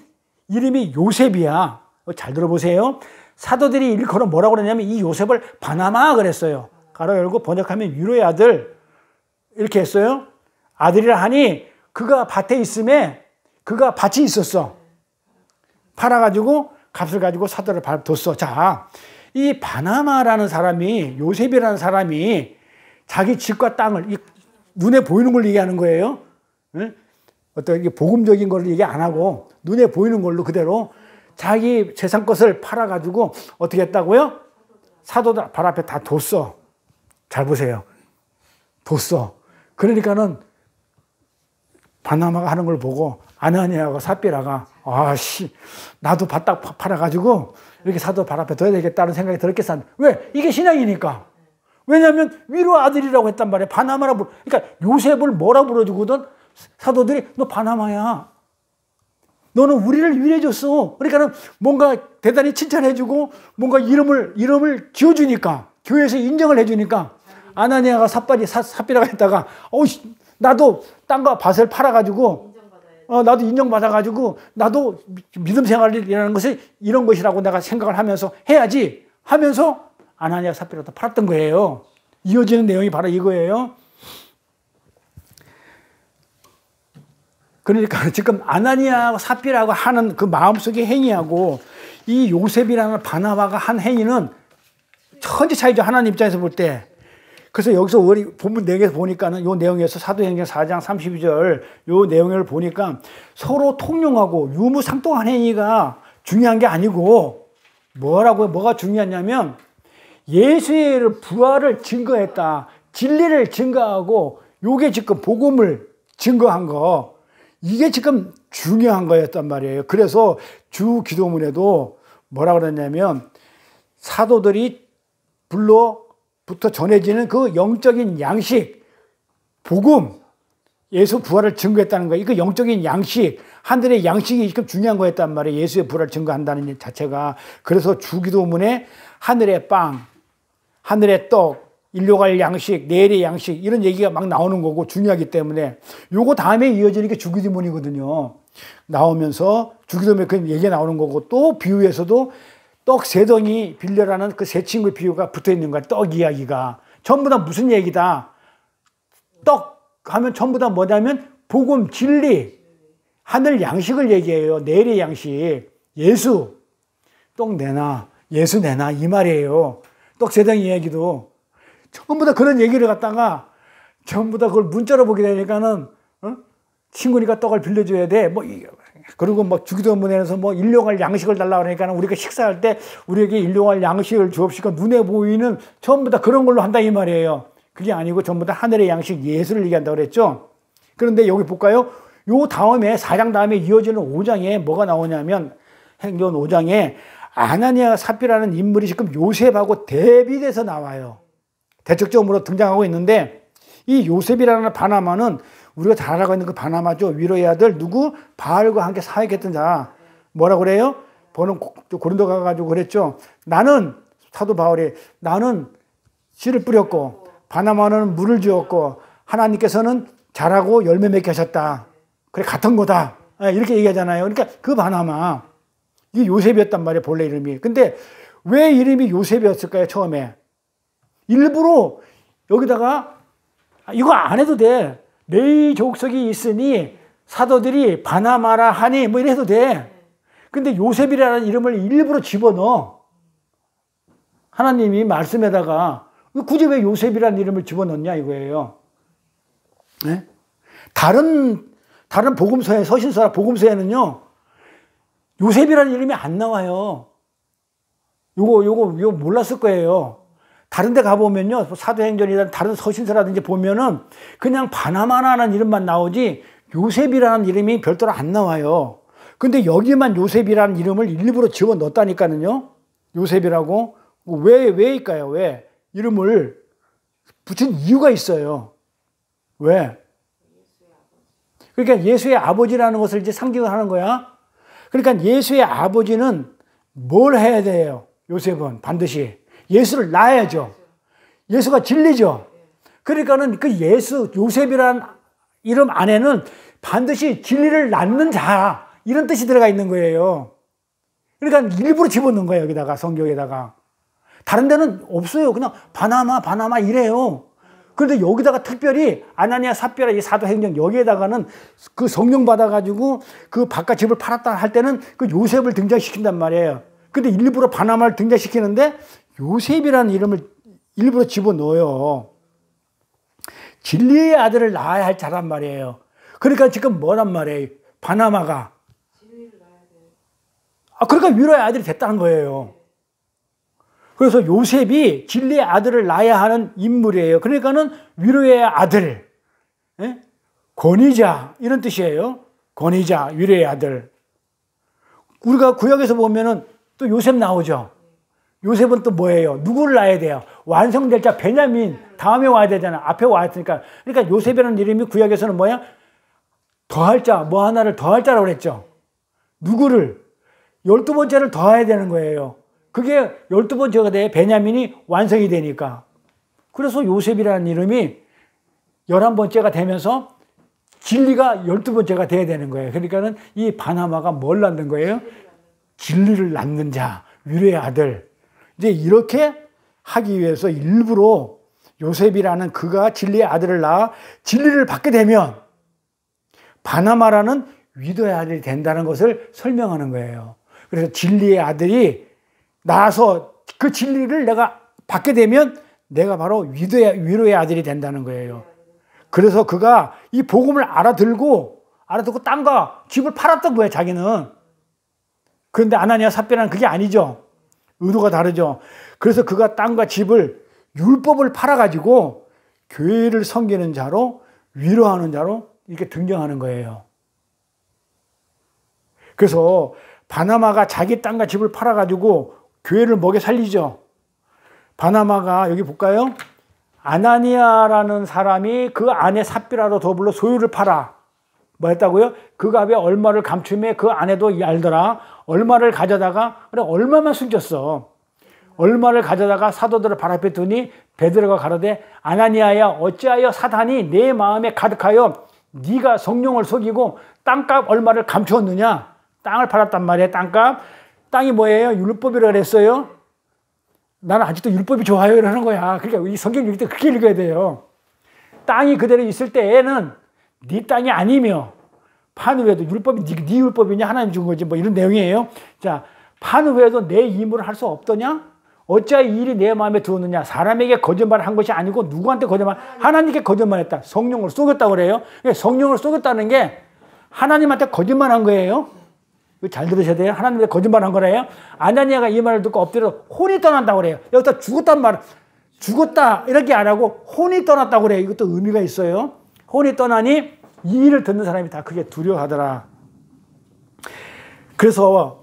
이름이 요셉이야. 잘 들어보세요. 사도들이 일컬어 뭐라고 그러냐면 이 요셉을 바나마 그랬어요. 가로 열고 번역하면 위로의 아들 이렇게 했어요. 아들이라 하니 그가 밭에 있음에 그가 밭이 있었어. 팔아가지고 값을 가지고 사도를 발 앞에 뒀어. 자, 이 바나마라는 사람이 요셉이라는 사람이 자기 집과 땅을 눈에 보이는 걸 얘기하는 거예요. 어떤 복음적인 걸 얘기 안 하고 눈에 보이는 걸로 그대로 자기 재산 것을 팔아가지고 어떻게 했다고요? 사도들 발 앞에 다 뒀어. 잘 보세요. 뒀어. 그러니까는 바나마가 하는 걸 보고 아나니아가 삽비라가 아씨 나도 밭 딱 팔아가지고 이렇게 사도 발 앞에 둬야 되겠다는 생각이 들었겠어. 왜? 이게 신앙이니까. 왜냐하면 위로 아들이라고 했단 말이에요. 바나마라 그러니까 요셉을 뭐라 불러주거든. 사도들이 너 바나마야. 너는 우리를 위로해줬어. 그러니까 뭔가 대단히 칭찬해주고 뭔가 이름을 지어주니까 교회에서 인정을 해주니까 아나니아가 삽비라가 했다가 나도 땅과 밭을 팔아가지고 나도 인정받아가지고 나도 믿음 생활이라는 것이 이런 것이라고 내가 생각을 하면서 해야지 하면서 아나니아 삽비라도 팔았던 거예요. 이어지는 내용이 바로 이거예요. 그러니까 지금 아나니아 삽비라고 하는 그 마음속의 행위하고 이 요셉이라는 바나바가 한 행위는 천지 차이죠. 하나님 입장에서 볼 때. 그래서 여기서 우리 본문 내용에서 보니까는 이 내용에서 사도행전 4장 32절 이 내용을 보니까 서로 통용하고 유무상통한 행위가 중요한 게 아니고 뭐가 중요하냐면 예수의 부활을 증거했다. 진리를 증거하고 요게 지금 복음을 증거한 거 이게 지금 중요한 거였단 말이에요. 그래서 주 기도문에도 뭐라 그랬냐면 사도들이 부터 전해지는 그 영적인 양식, 복음, 예수 부활을 증거했다는 거예요. 그 영적인 양식, 하늘의 양식이 지금 중요한 거였단 말이에요. 예수의 부활을 증거한다는 자체가. 그래서 주 기도문에 하늘의 빵, 하늘의 떡, 일용할 양식, 내일의 양식 이런 얘기가 막 나오는 거고 중요하기 때문에 요거 다음에 이어지는 게 주기도문이거든요. 나오면서 주기도문에 그 얘기가 나오는 거고 또 비유에서도 떡 세 덩이 빌려라는 그 세 친구의 비유가 붙어 있는 거야. 떡 이야기가. 전부 다 무슨 얘기다. 떡 하면 전부 다 뭐냐면 복음, 진리, 하늘 양식을 얘기해요. 내일의 양식. 예수. 떡 내놔. 예수 내놔. 이 말이에요. 떡 세 덩이 이야기도. 전부 다 그런 얘기를 갖다가 전부 다 그걸 문자로 보게 되니까는 친구니까 떡을 빌려줘야 돼. 그리고 주기도문에서 일용할 양식을 달라고 그러니까 우리가 식사할 때 우리에게 일용할 양식을 주옵시고 눈에 보이는 전부 다 그런 걸로 한다 이 말이에요. 그게 아니고 전부 다 하늘의 양식 예수를 얘기한다고 그랬죠. 그런데 여기 볼까요? 요 다음에 4장 다음에 이어지는 5장에 뭐가 나오냐면 행전 5장에 아나니아 삽비라는 인물이 지금 요셉하고 대비돼서 나와요. 대척점으로 등장하고 있는데 이 요셉이라는 바나마는 우리가 잘 알고 있는 그 바나마죠. 위로의 아들 누구? 바알과 함께 사역했던 자. 뭐라 그래요? 고린도 가가지고 그랬죠. 나는 사도 바울이 나는 씨를 뿌렸고 바나마는 물을 주었고 하나님께서는 자라고 열매 맺게 하셨다. 그래 같은 거다. 이렇게 얘기하잖아요. 그러니까 그 바나마 이게 요셉이었단 말이에요. 본래 이름이. 근데 왜 이름이 요셉이었을까요? 처음에 일부러 여기다가 이거 안 해도 돼. 레위 족속이 있으니 사도들이 바나마라 하니 뭐 이래도 돼. 근데 요셉이라는 이름을 일부러 집어넣어. 하나님이 말씀에다가 굳이 왜 요셉이라는 이름을 집어넣냐 이거예요. 네? 다른 복음서에 서신서나 복음서에는요 요셉이라는 이름이 안 나와요. 요거 몰랐을 거예요. 다른 데 가보면요 사도행전이나 다른 서신서라든지 보면은 그냥 바나마라는 이름만 나오지 요셉이라는 이름이 별도로 안 나와요. 근데 여기만 요셉이라는 이름을 일부러 집어넣었다니까요. 요셉이라고. 왜일까요? 왜? 이름을 붙인 이유가 있어요. 왜? 그러니까 예수의 아버지라는 것을 이제 상징하는 거야. 그러니까 예수의 아버지는 뭘 해야 돼요? 요셉은 반드시 예수를 낳아야죠. 예수가 진리죠. 그러니까는 그 요셉이라는 이름 안에는 반드시 진리를 낳는 자 이런 뜻이 들어가 있는 거예요. 그러니까 일부러 집어넣은 거예요. 여기다가 성경에다가. 다른 데는 없어요. 그냥 바나마 이래요. 그런데 여기다가 특별히 아나니아 삽비라 이 사도행전 여기에다가는 그 성령 받아가지고 그 바깥 집을 팔았다 할 때는 그 요셉을 등장시킨단 말이에요. 근데 일부러 바나마를 등장시키는데 요셉이라는 이름을 일부러 집어넣어요. 진리의 아들을 낳아야 할 자란 말이에요. 그러니까 지금 뭐란 말이에요? 바나마가. 그러니까 위로의 아들이 됐다는 거예요. 그래서 요셉이 진리의 아들을 낳아야 하는 인물이에요. 그러니까는 위로의 아들, 권위자 이런 뜻이에요. 권위자, 위로의 아들. 우리가 구약에서 보면은 또 요셉 나오죠. 요셉은 또 뭐예요? 누구를 낳아야 돼요? 완성될 자 베냐민 다음에 와야 되잖아. 앞에 와야 되니까. 그러니까 요셉이라는 이름이 구약에서는 뭐야? 더할 자, 뭐 하나를 더할 자라고 그랬죠. 누구를? 12번째를 더해야 되는 거예요. 그게 12번째가 돼. 베냐민이 완성이 되니까. 그래서 요셉이라는 이름이 11번째가 되면서 진리가 12번째가 돼야 되는 거예요. 그러니까는 이 바나마가 뭘 낳는 거예요? 진리를 낳는 자, 위로의 아들. 이제 이렇게 하기 위해서 일부러 요셉이라는 그가 진리의 아들을 낳아 진리를 받게 되면 바나마라는 위로의 아들이 된다는 것을 설명하는 거예요. 그래서 진리의 아들이 나서 그 진리를 내가 받게 되면 내가 바로 위로의 아들이 된다는 거예요. 그래서 그가 이 복음을 알아듣고 땅과 집을 팔았던 거예요, 자기는. 그런데 아나니아 삽비라는 그게 아니죠. 의도가 다르죠. 그래서 그가 땅과 집을 율법을 팔아가지고 교회를 섬기는 자로 위로하는 자로 이렇게 등장하는 거예요. 그래서 바나마가 자기 땅과 집을 팔아가지고 교회를 먹여 살리죠. 바나마가 여기 볼까요? 아나니아라는 사람이 그 아내 삽비라로 더불어 소유를 팔아. 뭐 했다고요? 그 값에 얼마를 감추매 그 아내도 알더라. 얼마를 가져다가 그래 얼마만 숨겼어. 얼마를 가져다가 사도들을 발 앞에 두니 베드로가 가로되 아나니아야 어찌하여 사단이 내 마음에 가득하여 네가 성령을 속이고 땅값 얼마를 감추었느냐. 땅을 팔았단 말이에요. 땅이 뭐예요? 율법이라고 그랬어요. 나는 아직도 율법이 좋아요 이러는 거야. 그러니까 이 성경 읽을 때 그렇게 읽어야 돼요. 땅이 그대로 있을 때에는 네 땅이 아니며 판 후에도 율법이 네 율법이냐 하나님 준 거지 뭐 이런 내용이에요. 자, 판 후에도 내 임무를 할 수 없더냐? 어찌하여 이 일이 내 마음에 들었느냐? 사람에게 거짓말을 한 것이 아니고 누구한테 거짓말? 하나님께 거짓말했다. 성령을 속였다고 그래요. 성령을 속였다는 게 하나님한테 거짓말한 거예요. 잘 들으셔야 돼요. 하나님한테 거짓말한 거래요. 아나니아가 이 말을 듣고 엎드려 혼이 떠난다고 그래요. 여기다 죽었단 말, 죽었다 이렇게 안 하고 혼이 떠났다고 그래요. 이것도 의미가 있어요. 혼이 떠나니 이 일을 듣는 사람이 다 크게 두려워하더라. 그래서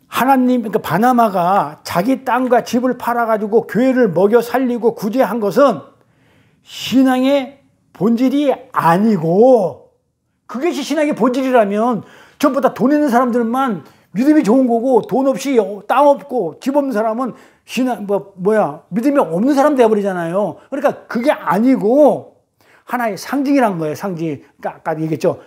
그러니까 바나마가 자기 땅과 집을 팔아가지고 교회를 먹여 살리고 구제한 것은 신앙의 본질이 아니고, 그것이 신앙의 본질이라면 전부 다 돈 있는 사람들만 믿음이 좋은 거고, 돈 없이 땅 없고 집 없는 사람은 믿음이 없는 사람 되어버리잖아요. 그러니까 그게 아니고 하나의 상징이란 거예요. 상징. 그러니까 아까 얘기했죠.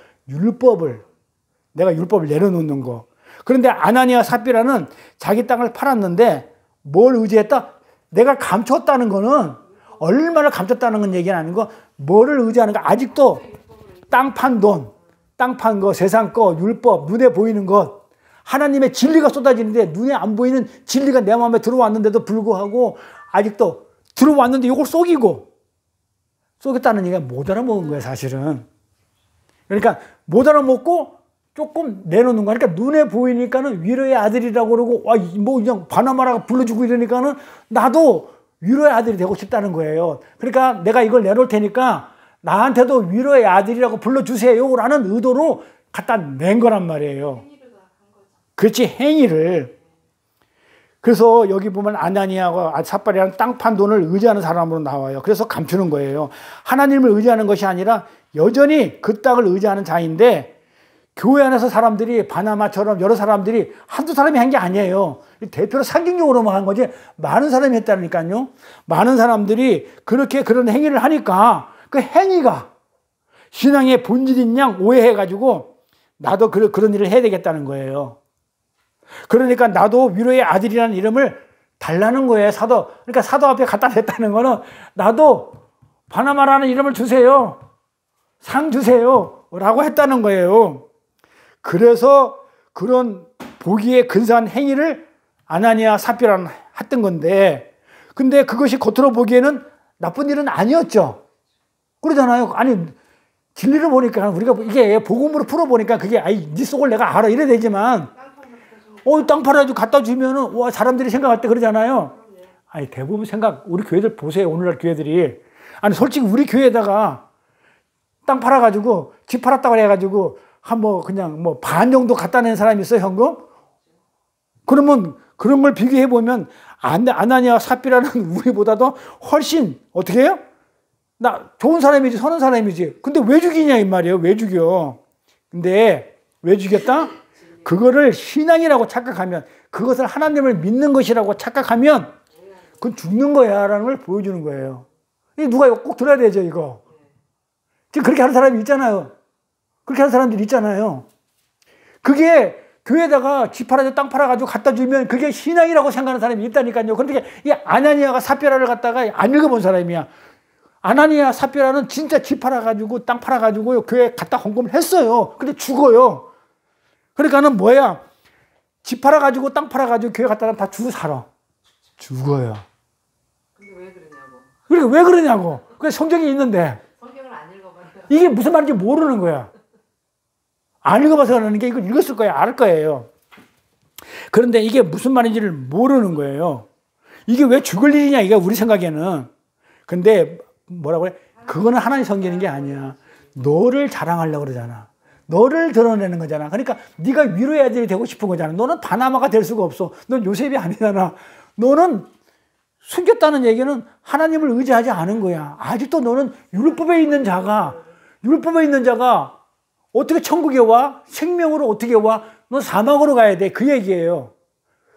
내가 율법을 내려놓는 거. 그런데 아나니아 삽비라는 자기 땅을 팔았는데 뭘 의지했다? 내가 감췄다는 거는, 얼마나 감췄다는 건 얘기는 아니고, 뭐를 의지하는가? 아직도 땅 판 돈, 땅 판 거, 세상 거, 율법, 눈에 보이는 것, 하나님의 진리가 쏟아지는데 눈에 안 보이는 진리가 내 마음에 들어왔는데도 불구하고 아직도 들어왔는데 이걸 속였다는 얘기가 못 알아먹은 거예요, 사실은. 그러니까 못 알아먹고 조금 내놓는 거야. 그러니까 눈에 보이니까는 위로의 아들이라고 그러고, 그냥 바나마라가 불러주고 이러니까는 나도 위로의 아들이 되고 싶다는 거예요. 그러니까 내가 이걸 내놓을 테니까 나한테도 위로의 아들이라고 불러주세요 라는 의도로 갖다 낸 거란 말이에요. 그렇지, 행위를. 그래서 여기 보면 아나니아와 삽발이라는 땅 판 돈을 의지하는 사람으로 나와요. 그래서 감추는 거예요. 하나님을 의지하는 것이 아니라 여전히 그 땅을 의지하는 자인데, 교회 안에서 사람들이 바나마처럼 여러 사람들이 한두 사람이 한 게 아니에요. 대표로 상징적으로만 한 거지 많은 사람이 했다니까요. 많은 사람들이 그렇게 그런 행위를 하니까 그 행위가 신앙의 본질인 양 오해해가지고 나도 그런 일을 해야 되겠다는 거예요. 그러니까 나도 위로의 아들이라는 이름을 달라는 거예요. 그러니까 사도 앞에 갖다 댔다는 거는, 나도 바나마라는 이름을 주세요. 상 주세요. 라고 했다는 거예요. 그래서 그런 보기에 근사한 행위를 아나니아 삽비라는 했던 건데, 근데 그것이 겉으로 보기에는 나쁜 일은 아니었죠. 그러잖아요. 아니, 진리를 보니까, 우리가 이게 복음으로 풀어보니까 그게, 네 속을 내가 알아. 이래 되지만, 땅 팔아가지고 갖다 주면은, 사람들이 생각할 때 그러잖아요. 아니, 대부분 우리 교회들 보세요. 오늘날 교회들이. 아니, 솔직히 우리 교회에다가 땅 팔아가지고, 집 팔았다고 해가지고, 그냥 반 정도 갖다 낸 사람이 있어요, 현금? 그러면 그런 걸 비교해보면 아나니아 삽비라는 우리보다도 훨씬, 어떻게 해요? 좋은 사람이지, 선한 사람이지. 근데 왜 죽이냐, 이 말이에요. 왜 죽여? 근데 왜 죽였다? 그거를 신앙이라고 착각하면, 그것을 하나님을 믿는 것이라고 착각하면, 그건 죽는 거야, 라는 걸 보여주는 거예요. 누가 이거 꼭 들어야 되죠, 이거. 지금 그렇게 하는 사람이 있잖아요. 그렇게 하는 사람들이 있잖아요. 그게 교회에다가 집 팔아서 땅 팔아가지고 갖다 주면 그게 신앙이라고 생각하는 사람이 있다니까요. 그런데 이 아나니아가 삽비라를 갖다가 안 읽어본 사람이야. 아나니아 삽비라는 진짜 집 팔아가지고 땅 팔아가지고 교회에 갖다 헌금을 했어요. 근데 죽어요. 그러니까는 뭐야? 집 팔아가지고 땅 팔아가지고 교회 갖다가 다 주고 살아. 죽어요. 근데 왜 그러냐고. 그러니까 왜 그러냐고. 그 성경이 있는데. 성경을 안 읽어봐요. 이게 무슨 말인지 모르는 거야. 안 읽어봐서 그러는 게, 이거 읽었을 거예요. 알 거예요. 그런데 이게 무슨 말인지를 모르는 거예요. 이게 왜 죽을 일이냐, 이게 우리 생각에는. 근데 뭐라고 해? 그거는 하나님 섬기는 게 아니야. 너를 자랑하려고 그러잖아. 너를 드러내는 거잖아. 그러니까 네가 위로의 아들이 되고 싶은 거잖아. 너는 바나마가 될 수가 없어. 넌 요셉이 아니잖아. 너는 숨겼다는 얘기는 하나님을 의지하지 않은 거야. 아직도 너는 율법에 있는 자가 어떻게 천국에 와? 생명으로 어떻게 와? 너 사막으로 가야 돼. 그 얘기예요.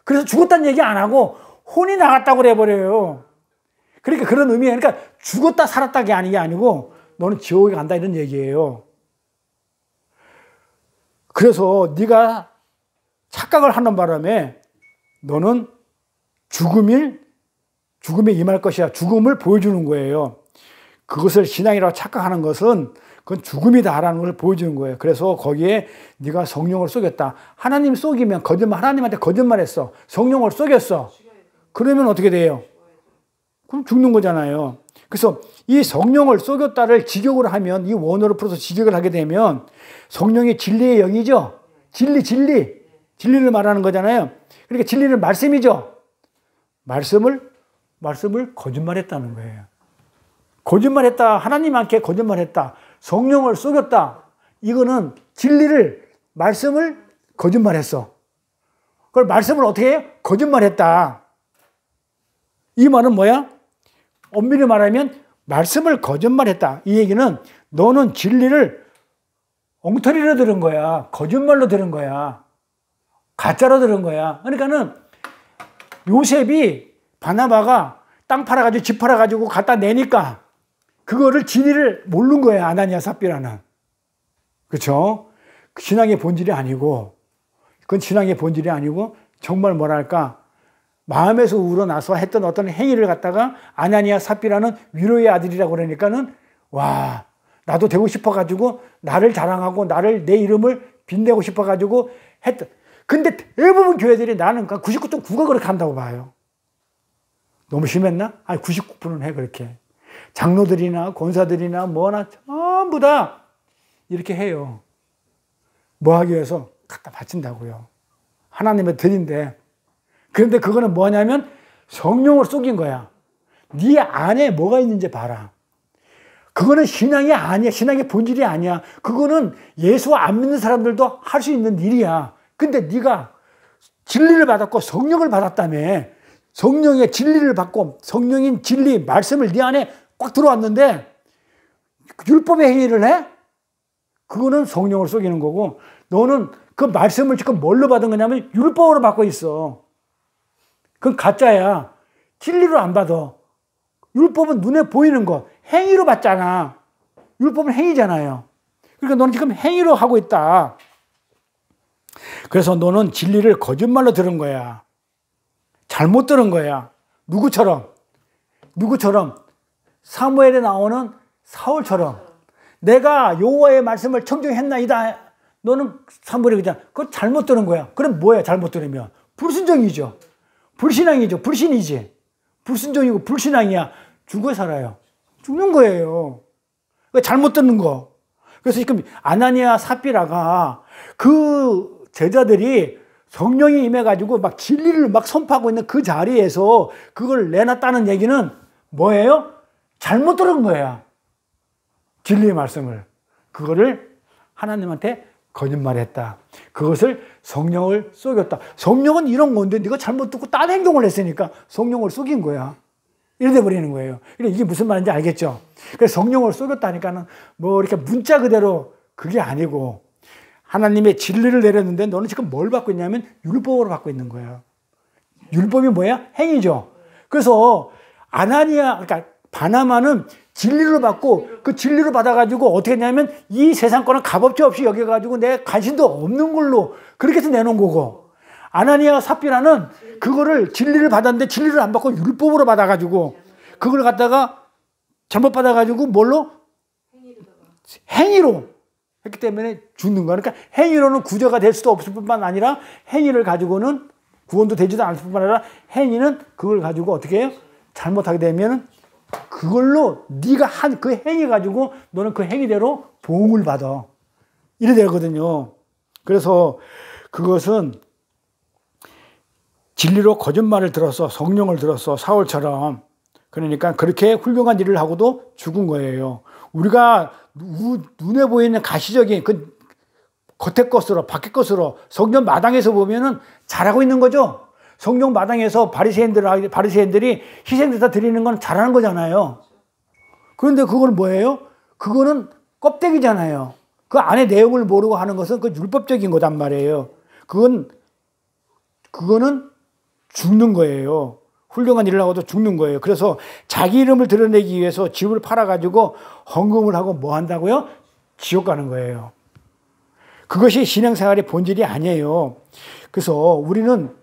그래서 죽었다는 얘기 안 하고 혼이 나갔다고 그래버려요. 그러니까 그런 의미예요. 그러니까 죽었다 살았다가 아니고 너는 지옥에 간다, 이런 얘기예요. 그래서 네가 착각을 하는 바람에 너는 죽음에 임할 것이야. 죽음을 보여주는 거예요. 그것을 신앙이라고 착각하는 것은 그건 죽음이다라는 걸 보여주는 거예요. 그래서 거기에 네가 성령을 쏘겠다. 하나님 쏘기면 하나님한테 거짓말했어. 성령을 쏘겠어. 그러면 어떻게 돼요? 그럼 죽는 거잖아요. 그래서 이 성령을 쏘겼다를 직역으로 하면, 이 원어로 풀어서 직역을 하게 되면 성령이 진리의 영이죠. 진리를 말하는 거잖아요. 그러니까 진리는 말씀이죠. 말씀을 거짓말했다는 거예요. 거짓말했다. 하나님한테 거짓말했다. 성령을 쏘겼다. 이거는 말씀을 거짓말했어. 그걸 말씀을 어떻게 해요? 거짓말했다. 이 말은 뭐야? 엄밀히 말하면 말씀을 거짓말했다. 이 얘기는 너는 진리를 엉터리로 들은 거야. 거짓말로 들은 거야. 가짜로 들은 거야. 그러니까는 요셉이 바나바가 땅 팔아가지고 집 팔아가지고 갖다 내니까 그거를 진리를 모르는 거야. 아나니아 삽비라는. 그렇죠? 신앙의 본질이 아니고, 그건 신앙의 본질이 아니고 정말 뭐랄까 마음에서 우러나서 했던 어떤 행위를 갖다가 아나니아 삽비라는 위로의 아들이라고 그러니까는 와, 나도 되고 싶어가지고 나를 자랑하고 나를 내 이름을 빛내고 싶어가지고 했던. 근데 대부분 교회들이 나는 99.9가 그렇게 한다고 봐요. 너무 심했나? 아니 99%는 해 그렇게. 장로들이나 권사들이나 뭐나 전부 다 이렇게 해요. 뭐 하기 위해서? 갖다 바친다고요. 하나님의 드린데. 그런데 그거는 뭐냐면 성령을 쏘긴 거야. 네 안에 뭐가 있는지 봐라. 그거는 신앙이 아니야. 신앙의 본질이 아니야. 그거는 예수 안 믿는 사람들도 할 수 있는 일이야. 근데 네가 진리를 받았고 성령을 받았다며. 성령의 진리를 받고 성령인 진리, 말씀을 네 안에 꽉 들어왔는데 율법의 행위를 해? 그거는 성령을 속이는 거고 너는 그 말씀을 지금 뭘로 받은 거냐면 율법으로 받고 있어. 그건 가짜야. 진리로 안 받아. 율법은 눈에 보이는 거. 행위로 받잖아. 율법은 행위잖아요. 그러니까 너는 지금 행위로 하고 있다. 그래서 너는 진리를 거짓말로 들은 거야. 잘못 들은 거야. 누구처럼? 사무엘에 나오는 사울처럼. 내가 여호와의 말씀을 청정했나이다. 너는 사무엘이 그냥 그거 잘못 들은 거야. 그럼 뭐야? 잘못 들으면 불순종이죠. 불신앙이죠. 불신이지. 불순종이고 불신앙이야. 죽어 살아요. 죽는 거예요. 잘못 듣는 거. 그래서 지금 아나니아 삽비라가 그 제자들이 성령이 임해가지고 막 진리를 막 선포하고 있는 그 자리에서 그걸 내놨다는 얘기는 뭐예요? 잘못 들은 거야. 진리의 말씀을. 그거를 하나님한테 거짓말했다. 그것을 성령을 속였다. 성령은 이런 건데 네가 잘못 듣고 딴 행동을 했으니까 성령을 속인 거야. 이래 돼 버리는 거예요. 이게 무슨 말인지 알겠죠? 그래서 성령을 속였다니까는 뭐 이렇게 문자 그대로 그게 아니고 하나님의 진리를 내렸는데 너는 지금 뭘 받고 있냐면 율법으로 받고 있는 거예요. 율법이 뭐야? 행위죠. 그래서 그러니까 바나바는 진리를 받고 그 진리를 받아가지고 어떻게 했냐면 이 세상 거는 값어치 없이 여겨가지고 내 관심도 없는 걸로 그렇게 해서 내놓은 거고 아나니아 삽비라는 그거를 진리를 받았는데 진리를 안 받고 율법으로 받아가지고 그걸 갖다가 잘못 받아가지고 뭘로? 행위로 했기 때문에 죽는 거야. 그러니까 행위로는 구제가 될 수도 없을 뿐만 아니라 행위를 가지고는 구원도 되지도 않을 뿐만 아니라 행위는 그걸 가지고 어떻게 해요? 잘못하게 되면 그걸로 네가 한 그 행위 가지고 너는 그 행위대로 보응을 받아. 이래 되거든요. 그래서 그것은 진리로 거짓말을 들어서 성령을 들어서 사울처럼 그러니까 그렇게 훌륭한 일을 하고도 죽은 거예요. 우리가 눈에 보이는 가시적인 그 겉의 것으로 밖의 것으로 성령 마당에서 보면은 잘하고 있는 거죠. 성령 마당에서 바리새인들이 희생제사 드리는 건 잘하는 거잖아요. 그런데 그건 뭐예요? 그거는 껍데기잖아요. 그 안에 내용을 모르고 하는 것은 그 율법적인 거단 말이에요. 그거는 죽는 거예요. 훌륭한 일을 하고도 죽는 거예요. 그래서 자기 이름을 드러내기 위해서 집을 팔아가지고 헌금을 하고 뭐 한다고요? 지옥 가는 거예요. 그것이 신앙생활의 본질이 아니에요. 그래서 우리는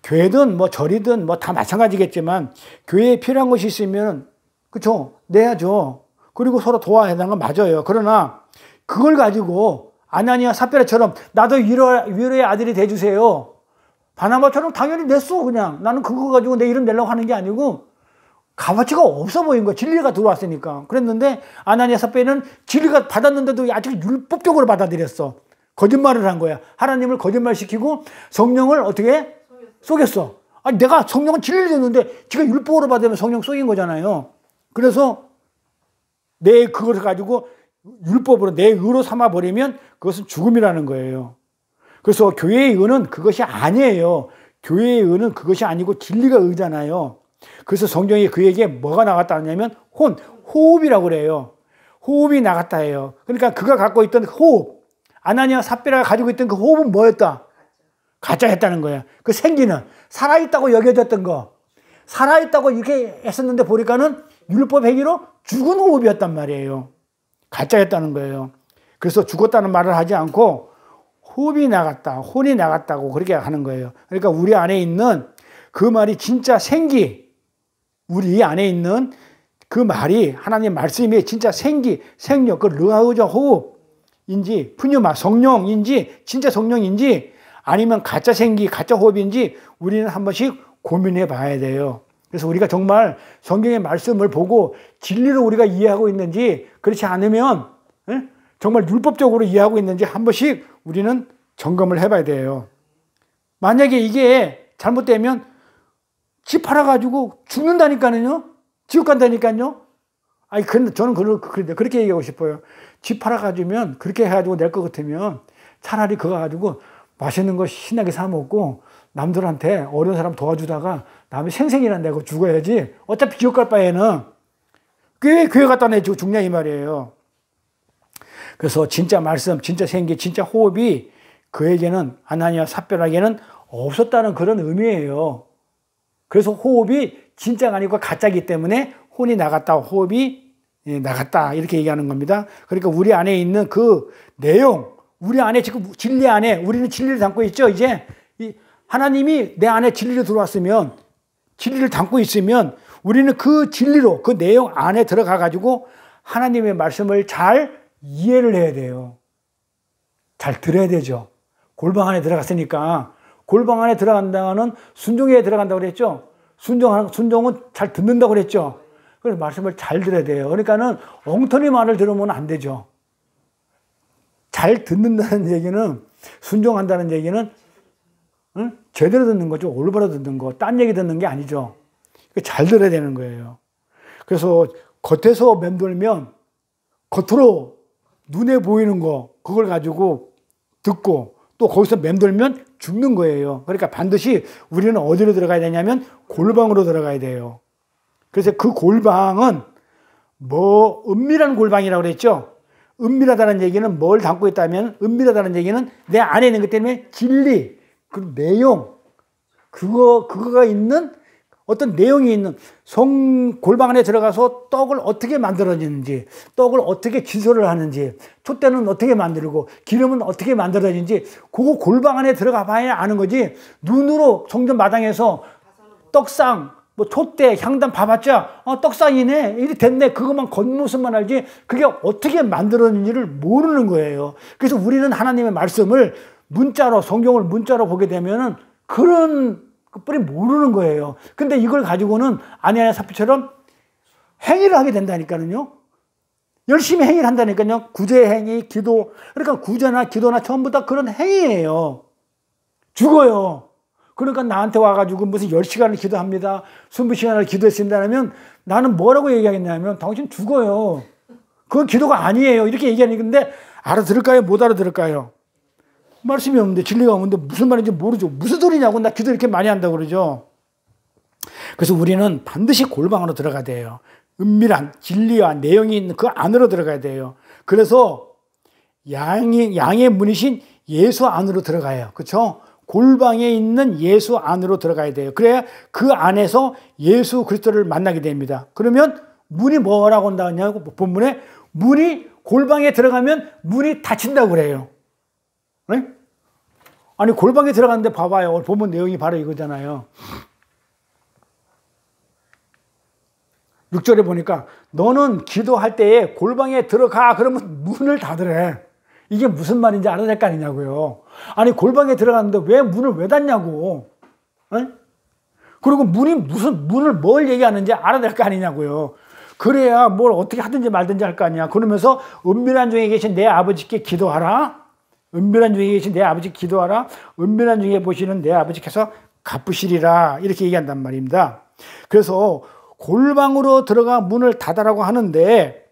교회든 뭐 절이든 뭐 다 마찬가지겠지만 교회에 필요한 것이 있으면 그렇죠? 내야죠. 그리고 서로 도와야 되는 건 맞아요. 그러나 그걸 가지고 아나니아 삽비라처럼 나도 위로의 아들이 돼주세요. 바나바처럼 당연히 냈어. 그냥 나는 그거 가지고 내 이름 내려고 하는 게 아니고 값어치가 없어 보인 거야. 진리가 들어왔으니까. 그랬는데 아나니아 삽비는 진리가 받았는데도 아직 율법적으로 받아들였어. 거짓말을 한 거야. 하나님을 거짓말시키고 성령을 어떻게 속였어. 아니 내가 성령은 진리를 줬는데 지가 율법으로 받으면 성령 속인 거잖아요. 그래서 내 그걸 가지고 율법으로 내 의로 삼아버리면 그것은 죽음이라는 거예요. 그래서 교회의 의는 그것이 아니에요. 교회의 의는 그것이 아니고 진리가 의잖아요. 그래서 성경에 그에게 뭐가 나왔다 하냐면 호흡이라고 그래요. 호흡이 나갔다 해요. 그러니까 그가 갖고 있던 호흡, 아나니아 삽비라가 가지고 있던 그 호흡은 뭐였다? 가짜였다는 거야. 그 생기는 살아있다고 여겨졌던 거, 살아있다고 이렇게 했었는데 보니까는 율법 행위로 죽은 호흡이었단 말이에요. 가짜였다는 거예요. 그래서 죽었다는 말을 하지 않고 호흡이 나갔다, 혼이 나갔다고 그렇게 하는 거예요. 그러니까 우리 안에 있는 그 말이 진짜 생기, 우리 안에 있는 그 말이 하나님 말씀이 진짜 생기, 생력, 그 르하우저 호흡인지 푸뉴마 성령인지 진짜 성령인지 아니면 가짜 생기, 가짜 호흡인지 우리는 한 번씩 고민해 봐야 돼요. 그래서 우리가 정말 성경의 말씀을 보고 진리로 우리가 이해하고 있는지 그렇지 않으면 정말 율법적으로 이해하고 있는지 한 번씩 우리는 점검을 해봐야 돼요. 만약에 이게 잘못되면 집 팔아가지고 죽는다니까요. 지옥 간다니까요. 아니, 저는 그렇게 얘기하고 싶어요. 집 팔아가지면 그렇게 해가지고 낼 것 같으면 차라리 그거 가지고 맛있는 거 신나게 사 먹고 남들한테 어려운 사람 도와주다가 남의 생생이나 내고 죽어야지. 어차피 지옥 갈 바에는 교회 갖다 내주고 죽냐 이 말이에요. 그래서 진짜 말씀, 진짜 생기, 진짜 호흡이 그에게는 아나니아 삽비라에게는 없었다는 그런 의미예요. 그래서 호흡이 진짜가 아니고 가짜이기 때문에 혼이 나갔다, 호흡이 나갔다 이렇게 얘기하는 겁니다. 그러니까 우리 안에 있는 그 내용, 우리 안에 지금 진리 안에 우리는 진리를 담고 있죠. 이제 하나님이 내 안에 진리로 들어왔으면, 진리를 담고 있으면 우리는 그 진리로 그 내용 안에 들어가 가지고 하나님의 말씀을 잘 이해를 해야 돼요. 잘 들어야 되죠. 골방 안에 들어갔으니까. 골방 안에 들어간다는 순종에 들어간다고 그랬죠. 순종은 잘 듣는다고 그랬죠. 그래서 말씀을 잘 들어야 돼요. 그러니까는 엉터리 말을 들으면 안 되죠. 잘 듣는다는 얘기는, 순종한다는 얘기는 제대로 듣는 거죠. 올바로 듣는 거. 딴 얘기 듣는 게 아니죠. 잘 들어야 되는 거예요. 그래서 겉에서 맴돌면 겉으로 눈에 보이는 거 그걸 가지고 듣고 또 거기서 맴돌면 죽는 거예요. 그러니까 반드시 우리는 어디로 들어가야 되냐면 골방으로 들어가야 돼요. 그래서 그 골방은 은밀한 골방이라고 그랬죠. 은밀하다는 얘기는 뭘 담고 있다면, 은밀하다는 얘기는 내 안에 있는 것 때문에 진리, 그 내용, 그거가 있는 어떤 내용이 있는 골방 안에 들어가서 떡을 어떻게 만들어지는지, 떡을 어떻게 기소를 하는지, 촛대는 어떻게 만들고 기름은 어떻게 만들어지는지 그거 골방 안에 들어가 봐야 아는 거지. 눈으로 성전 마당에서 떡상, 촛대, 향단 봐봤자 떡상이네, 이렇게 됐네, 그것만 겉모습만 알지 그게 어떻게 만들어지는지를 모르는 거예요. 그래서 우리는 하나님의 말씀을 문자로, 성경을 문자로 보게 되면은 그런 것뿐이 모르는 거예요. 근데 이걸 가지고는 아나니아 삽비처럼 행위를 하게 된다니까요. 열심히 행위를 한다니까요. 구제 행위, 기도. 그러니까 구제나 기도나 전부 다 그런 행위예요. 죽어요. 그러니까 나한테 와가지고 무슨 10시간을 기도합니다, 20시간을 기도했습니다 하면 나는 뭐라고 얘기하겠냐면 당신 죽어요. 그건 기도가 아니에요. 이렇게 얘기하는 건데 알아들을까요? 못 알아들을까요? 말씀이 없는데, 진리가 없는데 무슨 말인지 모르죠. 무슨 소리냐고, 나 기도 이렇게 많이 한다고 그러죠. 그래서 우리는 반드시 골방으로 들어가야 돼요. 은밀한 진리와 내용이 있는 그 안으로 들어가야 돼요. 그래서 양의 문이신 예수 안으로 들어가요. 그렇죠? 골방에 있는 예수 안으로 들어가야 돼요. 그래야 그 안에서 예수 그리스도를 만나게 됩니다. 그러면 문이 뭐라고 한다냐고, 본문에 문이, 골방에 들어가면 문이 닫힌다고 그래요. 네? 아니, 골방에 들어갔는데 봐봐요. 본문 내용이 바로 이거잖아요. 6절에 보니까 너는 기도할 때에 골방에 들어가 그러면 문을 닫으래. 이게 무슨 말인지 알아야 될 거 아니냐고요. 아니, 골방에 들어갔는데 왜 문을 왜 닫냐고. 네? 그리고 문을 뭘 얘기하는지 알아야 될 거 아니냐고요. 그래야 뭘 어떻게 하든지 말든지 할 거 아니야. 그러면서 은밀한 중에 계신 내 아버지께 기도하라. 은밀한 중에 계신 내 아버지 기도하라. 은밀한 중에 보시는 내 아버지께서 갚으시리라. 이렇게 얘기한단 말입니다. 그래서 골방으로 들어가 문을 닫아라고 하는데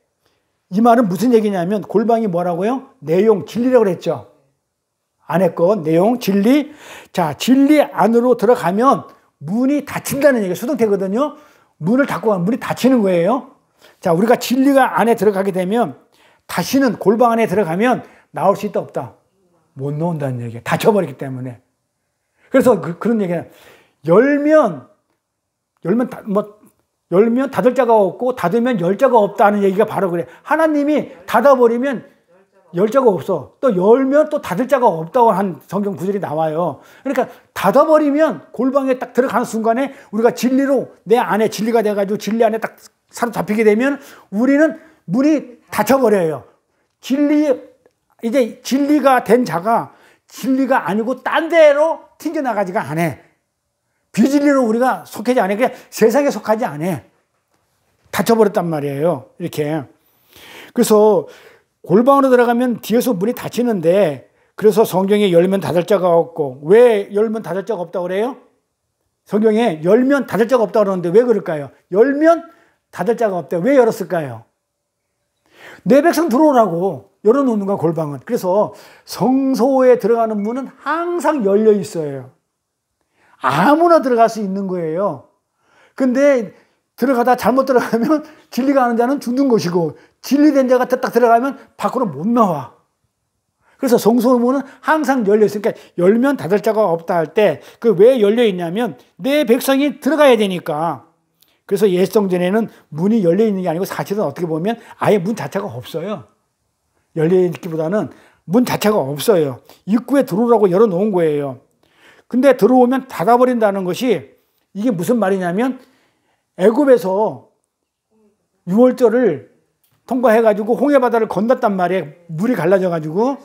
이 말은 무슨 얘기냐면 골방이 뭐라고요? 내용, 진리라고 그랬죠. 안에 거, 내용, 진리. 자, 진리 안으로 들어가면 문이 닫힌다는 얘기가 수동태거든요. 문을 닫고 가면 문이 닫히는 거예요. 자, 우리가 진리가 안에 들어가게 되면 다시는 골방 안에 들어가면 나올 수 있다 없다? 못 나온다는 얘기예요. 닫혀버리기 때문에. 그래서 그런 얘기는 열면 닫을 자가 없고 닫으면 열 자가 없다는 얘기가 바로 그래. 하나님이 닫아버리면 열 자가 없어. 또 열면 또 닫을 자가 없다고 한 성경 구절이 나와요. 그러니까 닫아버리면 골방에 딱 들어가는 순간에 우리가 진리로 내 안에 진리가 돼가지고 진리 안에 딱 사로잡히게 되면 우리는 문이 닫혀버려요. 이제 진리가 된 자가 진리가 아니고 딴 데로 튕겨나가지가 않아. 비진리로 우리가 속하지 않아. 그냥 세상에 속하지 않아. 닫혀버렸단 말이에요. 이렇게. 그래서 골방으로 들어가면 뒤에서 문이 닫히는데 그래서 성경에 열면 닫을 자가 없고 왜 열면 닫을 자가 없다고 그래요? 성경에 열면 닫을 자가 없다고 그러는데 왜 그럴까요? 열면 닫을 자가 없대요. 왜 열었을까요? 내 백성 들어오라고 열어놓는 거야, 골방은. 그래서 성소에 들어가는 문은 항상 열려 있어요. 아무나 들어갈 수 있는 거예요. 근데 들어가다 잘못 들어가면 진리가 아는 자는 죽는 것이고 진리된 자가 딱 들어가면 밖으로 못 나와. 그래서 성소 문은 항상 열려 있으니까 열면 닫을 자가 없다 할 때 그 왜 열려 있냐면 내 백성이 들어가야 되니까. 그래서 예성전에는 문이 열려 있는 게 아니고 사실은 어떻게 보면 아예 문 자체가 없어요. 열려 있기보다는 문 자체가 없어요. 입구에 들어오라고 열어놓은 거예요. 근데 들어오면 닫아버린다는 것이 이게 무슨 말이냐면 애굽에서 6월절을 통과해가지고 홍해바다를 건넜단 말이에요. 물이 갈라져가지고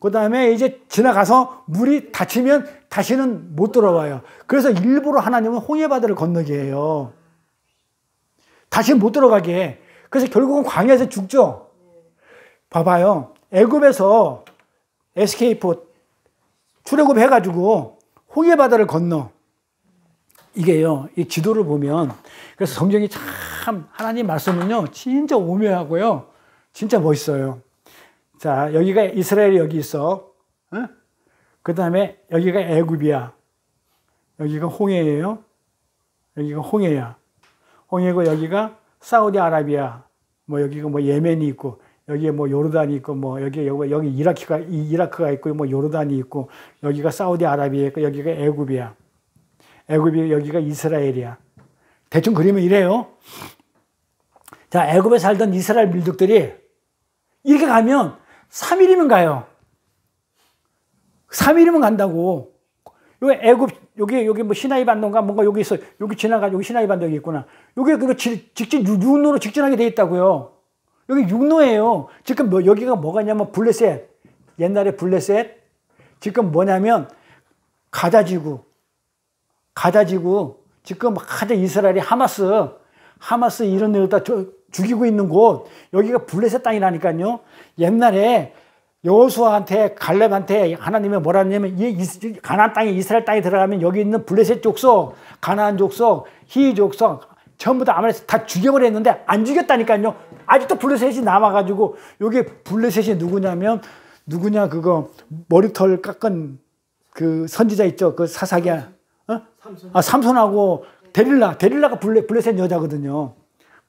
그 다음에 이제 지나가서 물이 닫히면 다시는 못 들어와요. 그래서 일부러 하나님은 홍해바다를 건너게 해요. 다시 못 들어가게 해. 그래서 결국은 광야에서 죽죠. 봐봐요. 애굽에서 에스케이프 출애굽 해가지고 홍해바다를 건너. 이게요, 이 지도를 보면, 그래서 성경이 참, 하나님 말씀은요, 진짜 오묘하고요, 진짜 멋있어요. 자, 여기가 이스라엘이 여기 있어. 어? 그 다음에 여기가 애굽이야. 여기가 홍해예요. 여기가 홍해야. 홍해고 여기가 사우디아라비아. 뭐 여기가 뭐 예멘이 있고, 여기에 뭐 요르단이 있고, 뭐 여기 이라크가 있고, 뭐 요르단이 있고, 여기가 사우디아라비아 있고, 여기가 애굽이야. 애굽이 여기가 이스라엘이야. 대충 그리면 이래요. 자, 애굽에 살던 이스라엘 민족들이 이렇게 가면 3일이면 가요. 3일이면 간다고. 여기 애굽, 여기 뭐 시나이 반도인가 뭔가 여기 있어. 여기 지나가지고 여기 시나이 반도 여기 있구나. 여기 그거 직진, 육로로 직진하게 돼 있다고요. 여기 육로예요. 지금 뭐 여기가 뭐가 있냐면 블레셋. 옛날에 블레셋. 지금 뭐냐면 가자지구. 지금 가자 이스라엘이 하마스 이런 데를 다 죽이고 있는 곳. 여기가 블레셋 땅이라니까요. 옛날에 여호수아한테 갈렙한테 하나님이 뭐라 했냐면 가나안 땅에 이스라엘 땅에 들어가면 여기 있는 블레셋 족속, 가나안 족속, 히 족속 전부 다 아말렉 다 죽여버렸는데 안 죽였다니까요. 아직도 블레셋이 남아가지고 여기 블레셋이 누구냐 그거 머리털 깎은 그 선지자 있죠. 그 사사기야. 삼손하고 데릴라가 블레셋 여자거든요.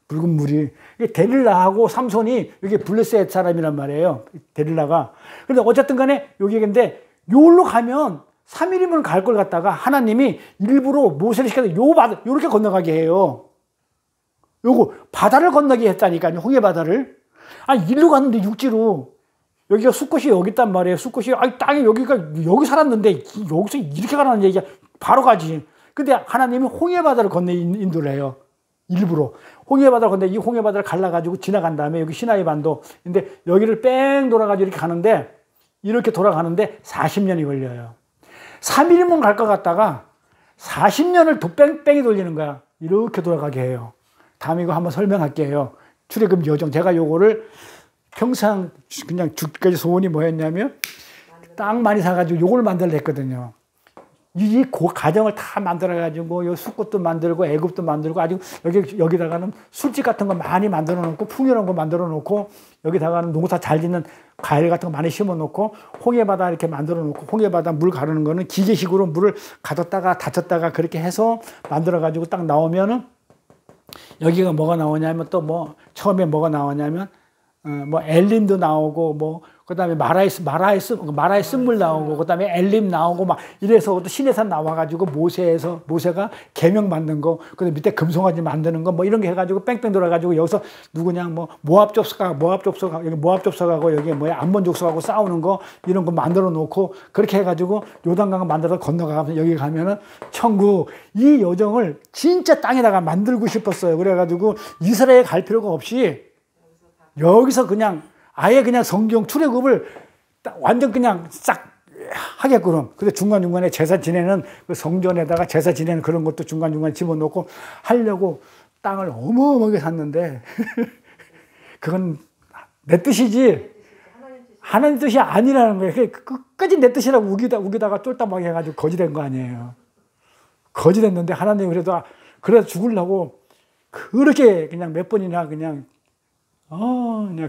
붉은 물이. 데릴라하고 삼손이 여기 블레셋 사람이란 말이에요. 데릴라가. 근데 어쨌든 간에 여기 근데 요로 가면 3일이면 갈 걸 갖다가 하나님이 일부러 모세를 시켜서 요렇게 건너가게 해요. 요거 바다를 건너게 했다니까요. 홍해바다를. 아니 일로 갔는데 육지로. 여기가 숫곳이 여기 있단 말이에요. 숫곳이 땅이 여기 살았는데 여기서 이렇게 가라는 얘기야. 바로 가지. 근데 하나님이 홍해바다를 건너 인도를 해요. 일부러. 홍해바다를 건너 이 홍해바다를 갈라가지고 지나간 다음에 여기 시나이 반도. 근데 여기를 뺑 돌아가지고 이렇게 돌아가는데 40년이 걸려요. 3일이면 갈 것 같다가 40년을 뺑뺑이 돌리는 거야. 이렇게 돌아가게 해요. 다음에 이거 한번 설명할게요. 출애굽 여정. 제가 요거를 평상 그냥 죽기까지 소원이 뭐였냐면 땅 많이 사가지고 요걸 만들려 했거든요. 이 가정을 다 만들어가지고 요 숫꽃도 만들고 애굽도 만들고 아주 여기다가는 술집 같은 거 많이 만들어 놓고 풍요로운 거 만들어 놓고 여기다가는 농사 잘 짓는 과일 같은 거 많이 심어 놓고 홍해바다 이렇게 만들어 놓고 홍해바다 물 가르는 거는 기계식으로 물을 가뒀다가 닫혔다가 그렇게 해서 만들어 가지고 딱 나오면은 여기가 뭐가 나오냐면 또 뭐 처음에 뭐가 나오냐면 뭐 엘림도 나오고 뭐 그다음에 마라의 쓴물 나오고 그다음에 엘림 나오고 막 이래서 또 시내산 나와가지고 모세가 계명 만든 거 그다음에 밑에 금송아지 만드는 거 뭐 이런 게 해가지고 뺑뺑 돌아가지고 여기서 누구냐 뭐 모압 족속하고 여기 뭐야 암몬 족속하고 싸우는 거 이런 거 만들어 놓고 그렇게 해가지고 요단강을 만들어 건너가면서 여기 가면은 천국 이 여정을 진짜 땅에다가 만들고 싶었어요. 그래가지고 이스라엘 갈 필요가 없이 여기서 그냥 아예 그냥 성경 출애굽을 완전 그냥 싹 하게끔. 근데 중간중간에 제사 지내는 그 성전에다가 제사 지내는 그런 것도 중간중간에 집어넣고 하려고 땅을 어마어마하게 샀는데 그건 내 뜻이지 하나님 뜻이 아니라는 거예요. 끝까지 내 뜻이라고 우기다가 쫄딱하게 해가지고 거지된 거 아니에요. 거지됐는데 하나님이 그래도 죽으려고 그렇게 그냥 몇 번이나 그냥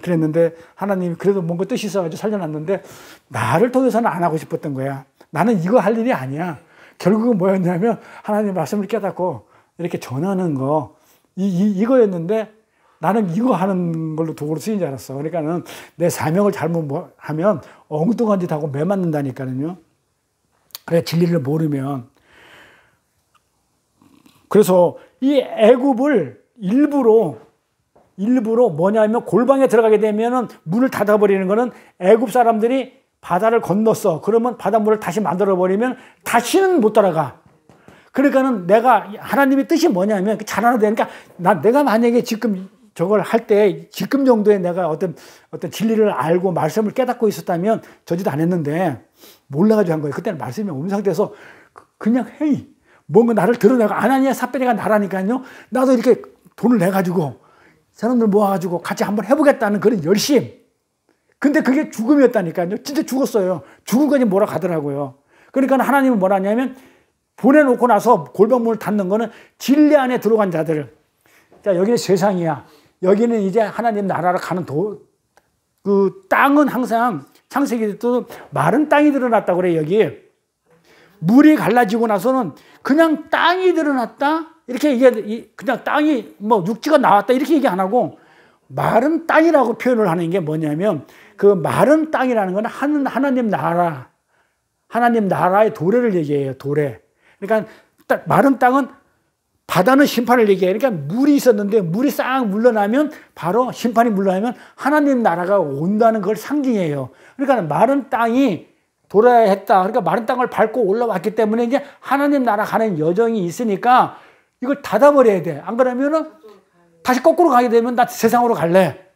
그랬는데 하나님이 그래도 뭔가 뜻이 있어가지고 살려놨는데 나를 통해서는 안 하고 싶었던 거야. 나는 이거 할 일이 아니야. 결국은 뭐였냐면 하나님 말씀을 깨닫고 이렇게 전하는 거 이거였는데 나는 이거 하는 걸로 도구로 쓰인 줄 알았어. 그러니까는 내 사명을 잘못하면 엉뚱한 짓 하고 매 맞는다니까요. 그래 진리를 모르면. 그래서 이 애굽을 일부러 뭐냐면 골방에 들어가게 되면은 문을 닫아버리는 거는 애굽 사람들이 바다를 건넜어. 그러면 바닷물을 다시 만들어 버리면 다시는 못 따라가. 그러니까는 내가 하나님의 뜻이 뭐냐면 잘하나 되니까 내가 만약에 지금 저걸 할 때 지금 정도의 내가 어떤 진리를 알고 말씀을 깨닫고 있었다면 저지도 안 했는데 몰라가지고 한 거예요. 그때는 말씀이 없는 상태에서 그냥 뭔가 나를 드러내고 아나니아 삽베리가 나라니까요. 나도 이렇게 돈을 내가지고 사람들 모아가지고 같이 한번 해보겠다는 그런 열심. 근데 그게 죽음이었다니까요. 진짜 죽었어요. 죽음까지 몰아가더라고요. 그러니까 하나님은 뭐라냐면 보내놓고 나서 골방문을 닫는 거는 진리 안에 들어간 자들. 자, 여기는 세상이야. 여기는 이제 하나님 나라로 가는 그 땅은 항상 창세기에도 마른 땅이 드러났다고 그래요, 여기. 물이 갈라지고 나서는 그냥 땅이 드러났다? 이렇게 그냥 땅이 뭐 육지가 나왔다 이렇게 얘기 안 하고 마른 땅이라고 표현을 하는 게 뭐냐면 그 마른 땅이라는 건 하나님 나라의 도래를 얘기해요. 도래. 그러니까 마른 땅은 바다는 심판을 얘기해요. 그러니까 물이 있었는데 물이 싹 물러나면 바로 심판이 물러나면 하나님 나라가 온다는 걸 상징해요. 그러니까 마른 땅이 돌아야 했다. 그러니까 마른 땅을 밟고 올라왔기 때문에 이제 하나님 나라 가는 여정이 있으니까 이걸 닫아버려야 돼. 안 그러면은 다시 거꾸로 가게 되면 나 세상으로 갈래.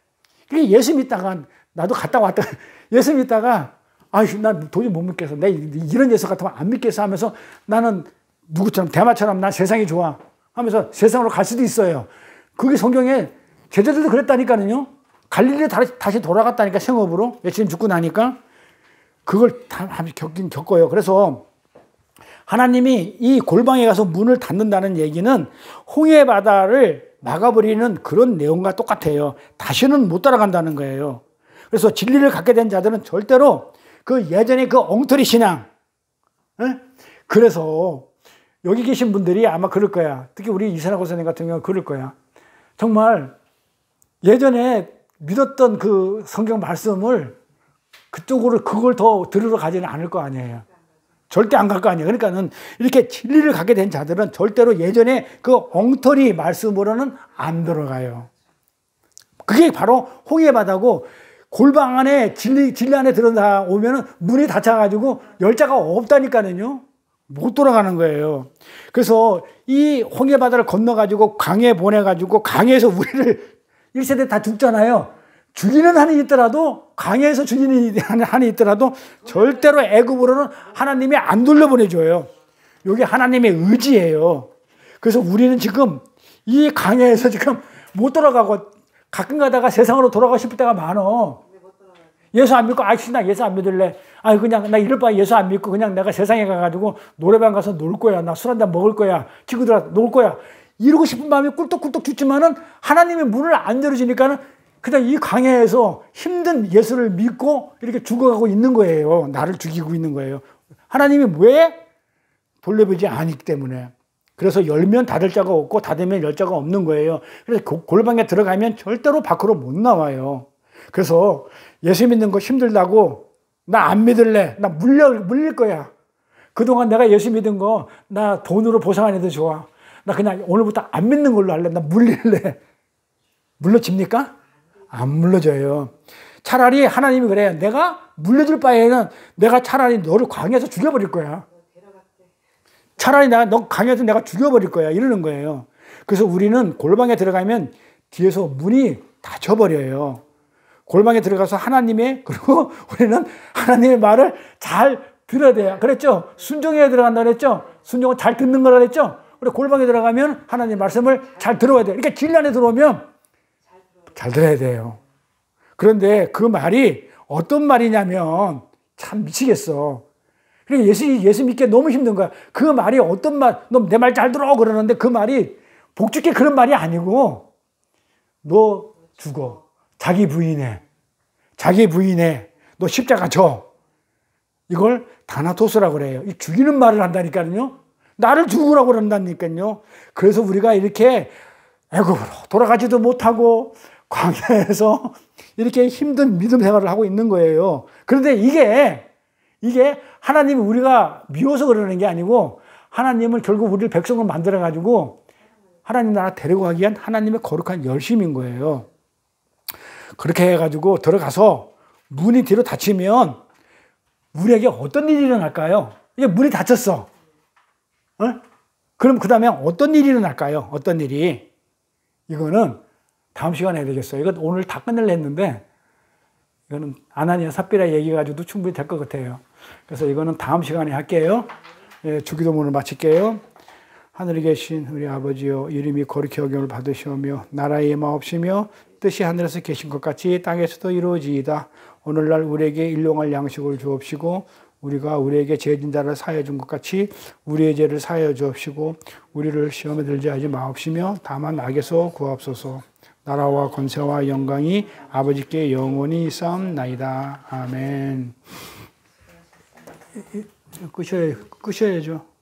그게 예수 믿다가 나도 갔다 왔다. 예수 믿다가 나 도저히 못 믿겠어. 내 이런 예수 같으면 안 믿겠어 하면서 나는 누구처럼 대마처럼 난 세상이 좋아 하면서 세상으로 갈 수도 있어요. 그게 성경에 제자들도 그랬다니까요. 갈릴리에 다시 돌아갔다니까 생업으로. 예수님 죽고 나니까. 그걸 다 겪어요. 그래서 하나님이 이 골방에 가서 문을 닫는다는 얘기는 홍해 바다를 막아버리는 그런 내용과 똑같아요. 다시는 못 따라간다는 거예요. 그래서 진리를 갖게 된 자들은 절대로 그 예전에 그 엉터리 신앙. 그래서 여기 계신 분들이 아마 그럴 거야. 특히 우리 이선하 고사님 같은 경우는 그럴 거야. 정말 예전에 믿었던 그 성경 말씀을 그쪽으로 그걸 더 들으러 가지는 않을 거 아니에요. 절대 안 갈 거 아니에요. 그러니까는 이렇게 진리를 갖게 된 자들은 절대로 예전에 그 엉터리 말씀으로는 안 들어가요. 그게 바로 홍해 바다고 골방 안에 진리 안에 들어오면은 문이 닫혀가지고 열자가 없다니까는요. 못 돌아가는 거예요. 그래서 이 홍해 바다를 건너가지고 강에 보내가지고 강에서 우리를 1세대 다 죽잖아요. 죽이는 한이 있더라도 강에서 죽이는 한이 있더라도 절대로 애굽으로는 하나님이 안 돌려보내줘요. 이게 하나님의 의지예요. 그래서 우리는 지금 이 강에서 지금 못 돌아가고 가끔 가다가 세상으로 돌아가고 싶을 때가 많어. 예수 안 믿고 나 예수 안 믿을래. 그냥 나 이럴 바에 예수 안 믿고 그냥 내가 세상에 가가지고 노래방 가서 놀 거야. 나 술 한잔 먹을 거야. 친구들한테 놀 거야. 이러고 싶은 마음이 꿀떡꿀떡 죽지만은 하나님의 문을 안 열어주니까는 그냥 이 강해에서 힘든 예수를 믿고 이렇게 죽어가고 있는 거예요. 나를 죽이고 있는 거예요. 하나님이 왜 돌려보지 않기 때문에. 그래서 열면 닫을 자가 없고 닫으면 열 자가 없는 거예요. 그래서 골방에 들어가면 절대로 밖으로 못 나와요. 그래서 예수 믿는 거 힘들다고 나 안 믿을래. 나 물릴 거야. 그동안 내가 예수 믿은 거 나 돈으로 보상 안 해도 좋아. 나 그냥 오늘부터 안 믿는 걸로 할래. 나 물릴래. 물러집니까? 안 물러져요. 차라리 하나님이 그래요. 내가 물려줄 바에는 내가 차라리 너를 광야에서 죽여버릴 거야. 차라리 너 강해서 내가 죽여버릴 거야. 이러는 거예요. 그래서 우리는 골방에 들어가면 뒤에서 문이 닫혀버려요. 골방에 들어가서 그리고 우리는 하나님의 말을 잘 들어야 돼요. 그랬죠? 순종해야 들어간다 그랬죠? 순종은 잘 듣는 거라 그랬죠? 우리 골방에 들어가면 하나님의 말씀을 잘 들어야 돼요. 그러니까 진리 안에 들어오면 잘 들어야 돼요. 그런데 그 말이 어떤 말이냐면 참 미치겠어. 그러니까 예수 믿기 너무 힘든 거야. 그 말이 어떤 말, 너 내 말 잘 들어 그러는데 그 말이 복죽게 그런 말이 아니고 너 죽어. 자기 부인해. 너 십자가 져. 이걸 다나토스라고 그래요. 이 죽이는 말을 한다니까요. 나를 죽으라고 그런다니까요. 그래서 우리가 이렇게 애굽으로 돌아가지도 못하고 광야에서 이렇게 힘든 믿음 생활을 하고 있는 거예요. 그런데 이게 하나님이 우리가 미워서 그러는 게 아니고 하나님은 결국 우리를 백성으로 만들어가지고 하나님 나라 데리고 가기 위한 하나님의 거룩한 열심인 거예요. 그렇게 해가지고 들어가서 문이 뒤로 닫히면 우리에게 어떤 일이 일어날까요? 이제 문이 닫혔어. 그럼 그 다음에 어떤 일이 일어날까요? 어떤 일이? 이거는 다음 시간에 해야 되겠어요. 이건 오늘 다 끝내려 했는데 이거는 아나니아 삽비라 얘기 가지고도 충분히 될 것 같아요. 그래서 이거는 다음 시간에 할게요. 예, 주기도문을 마칠게요. 하늘에 계신 우리 아버지여, 이름이 거룩히 여김을 받으시오며 나라의 마옵시며 뜻이 하늘에서 계신 것 같이 땅에서도 이루어지이다. 오늘날 우리에게 일용할 양식을 주옵시고 우리가 우리에게 죄진 자를 사하여 준 것 같이 우리의 죄를 사하여 주옵시고 우리를 시험에 들게 하지 마옵시며 다만 악에서 구하옵소서. 나라와 권세와 영광이 아버지께 영원히 있사옵나이다. 아멘. 끄셔야죠.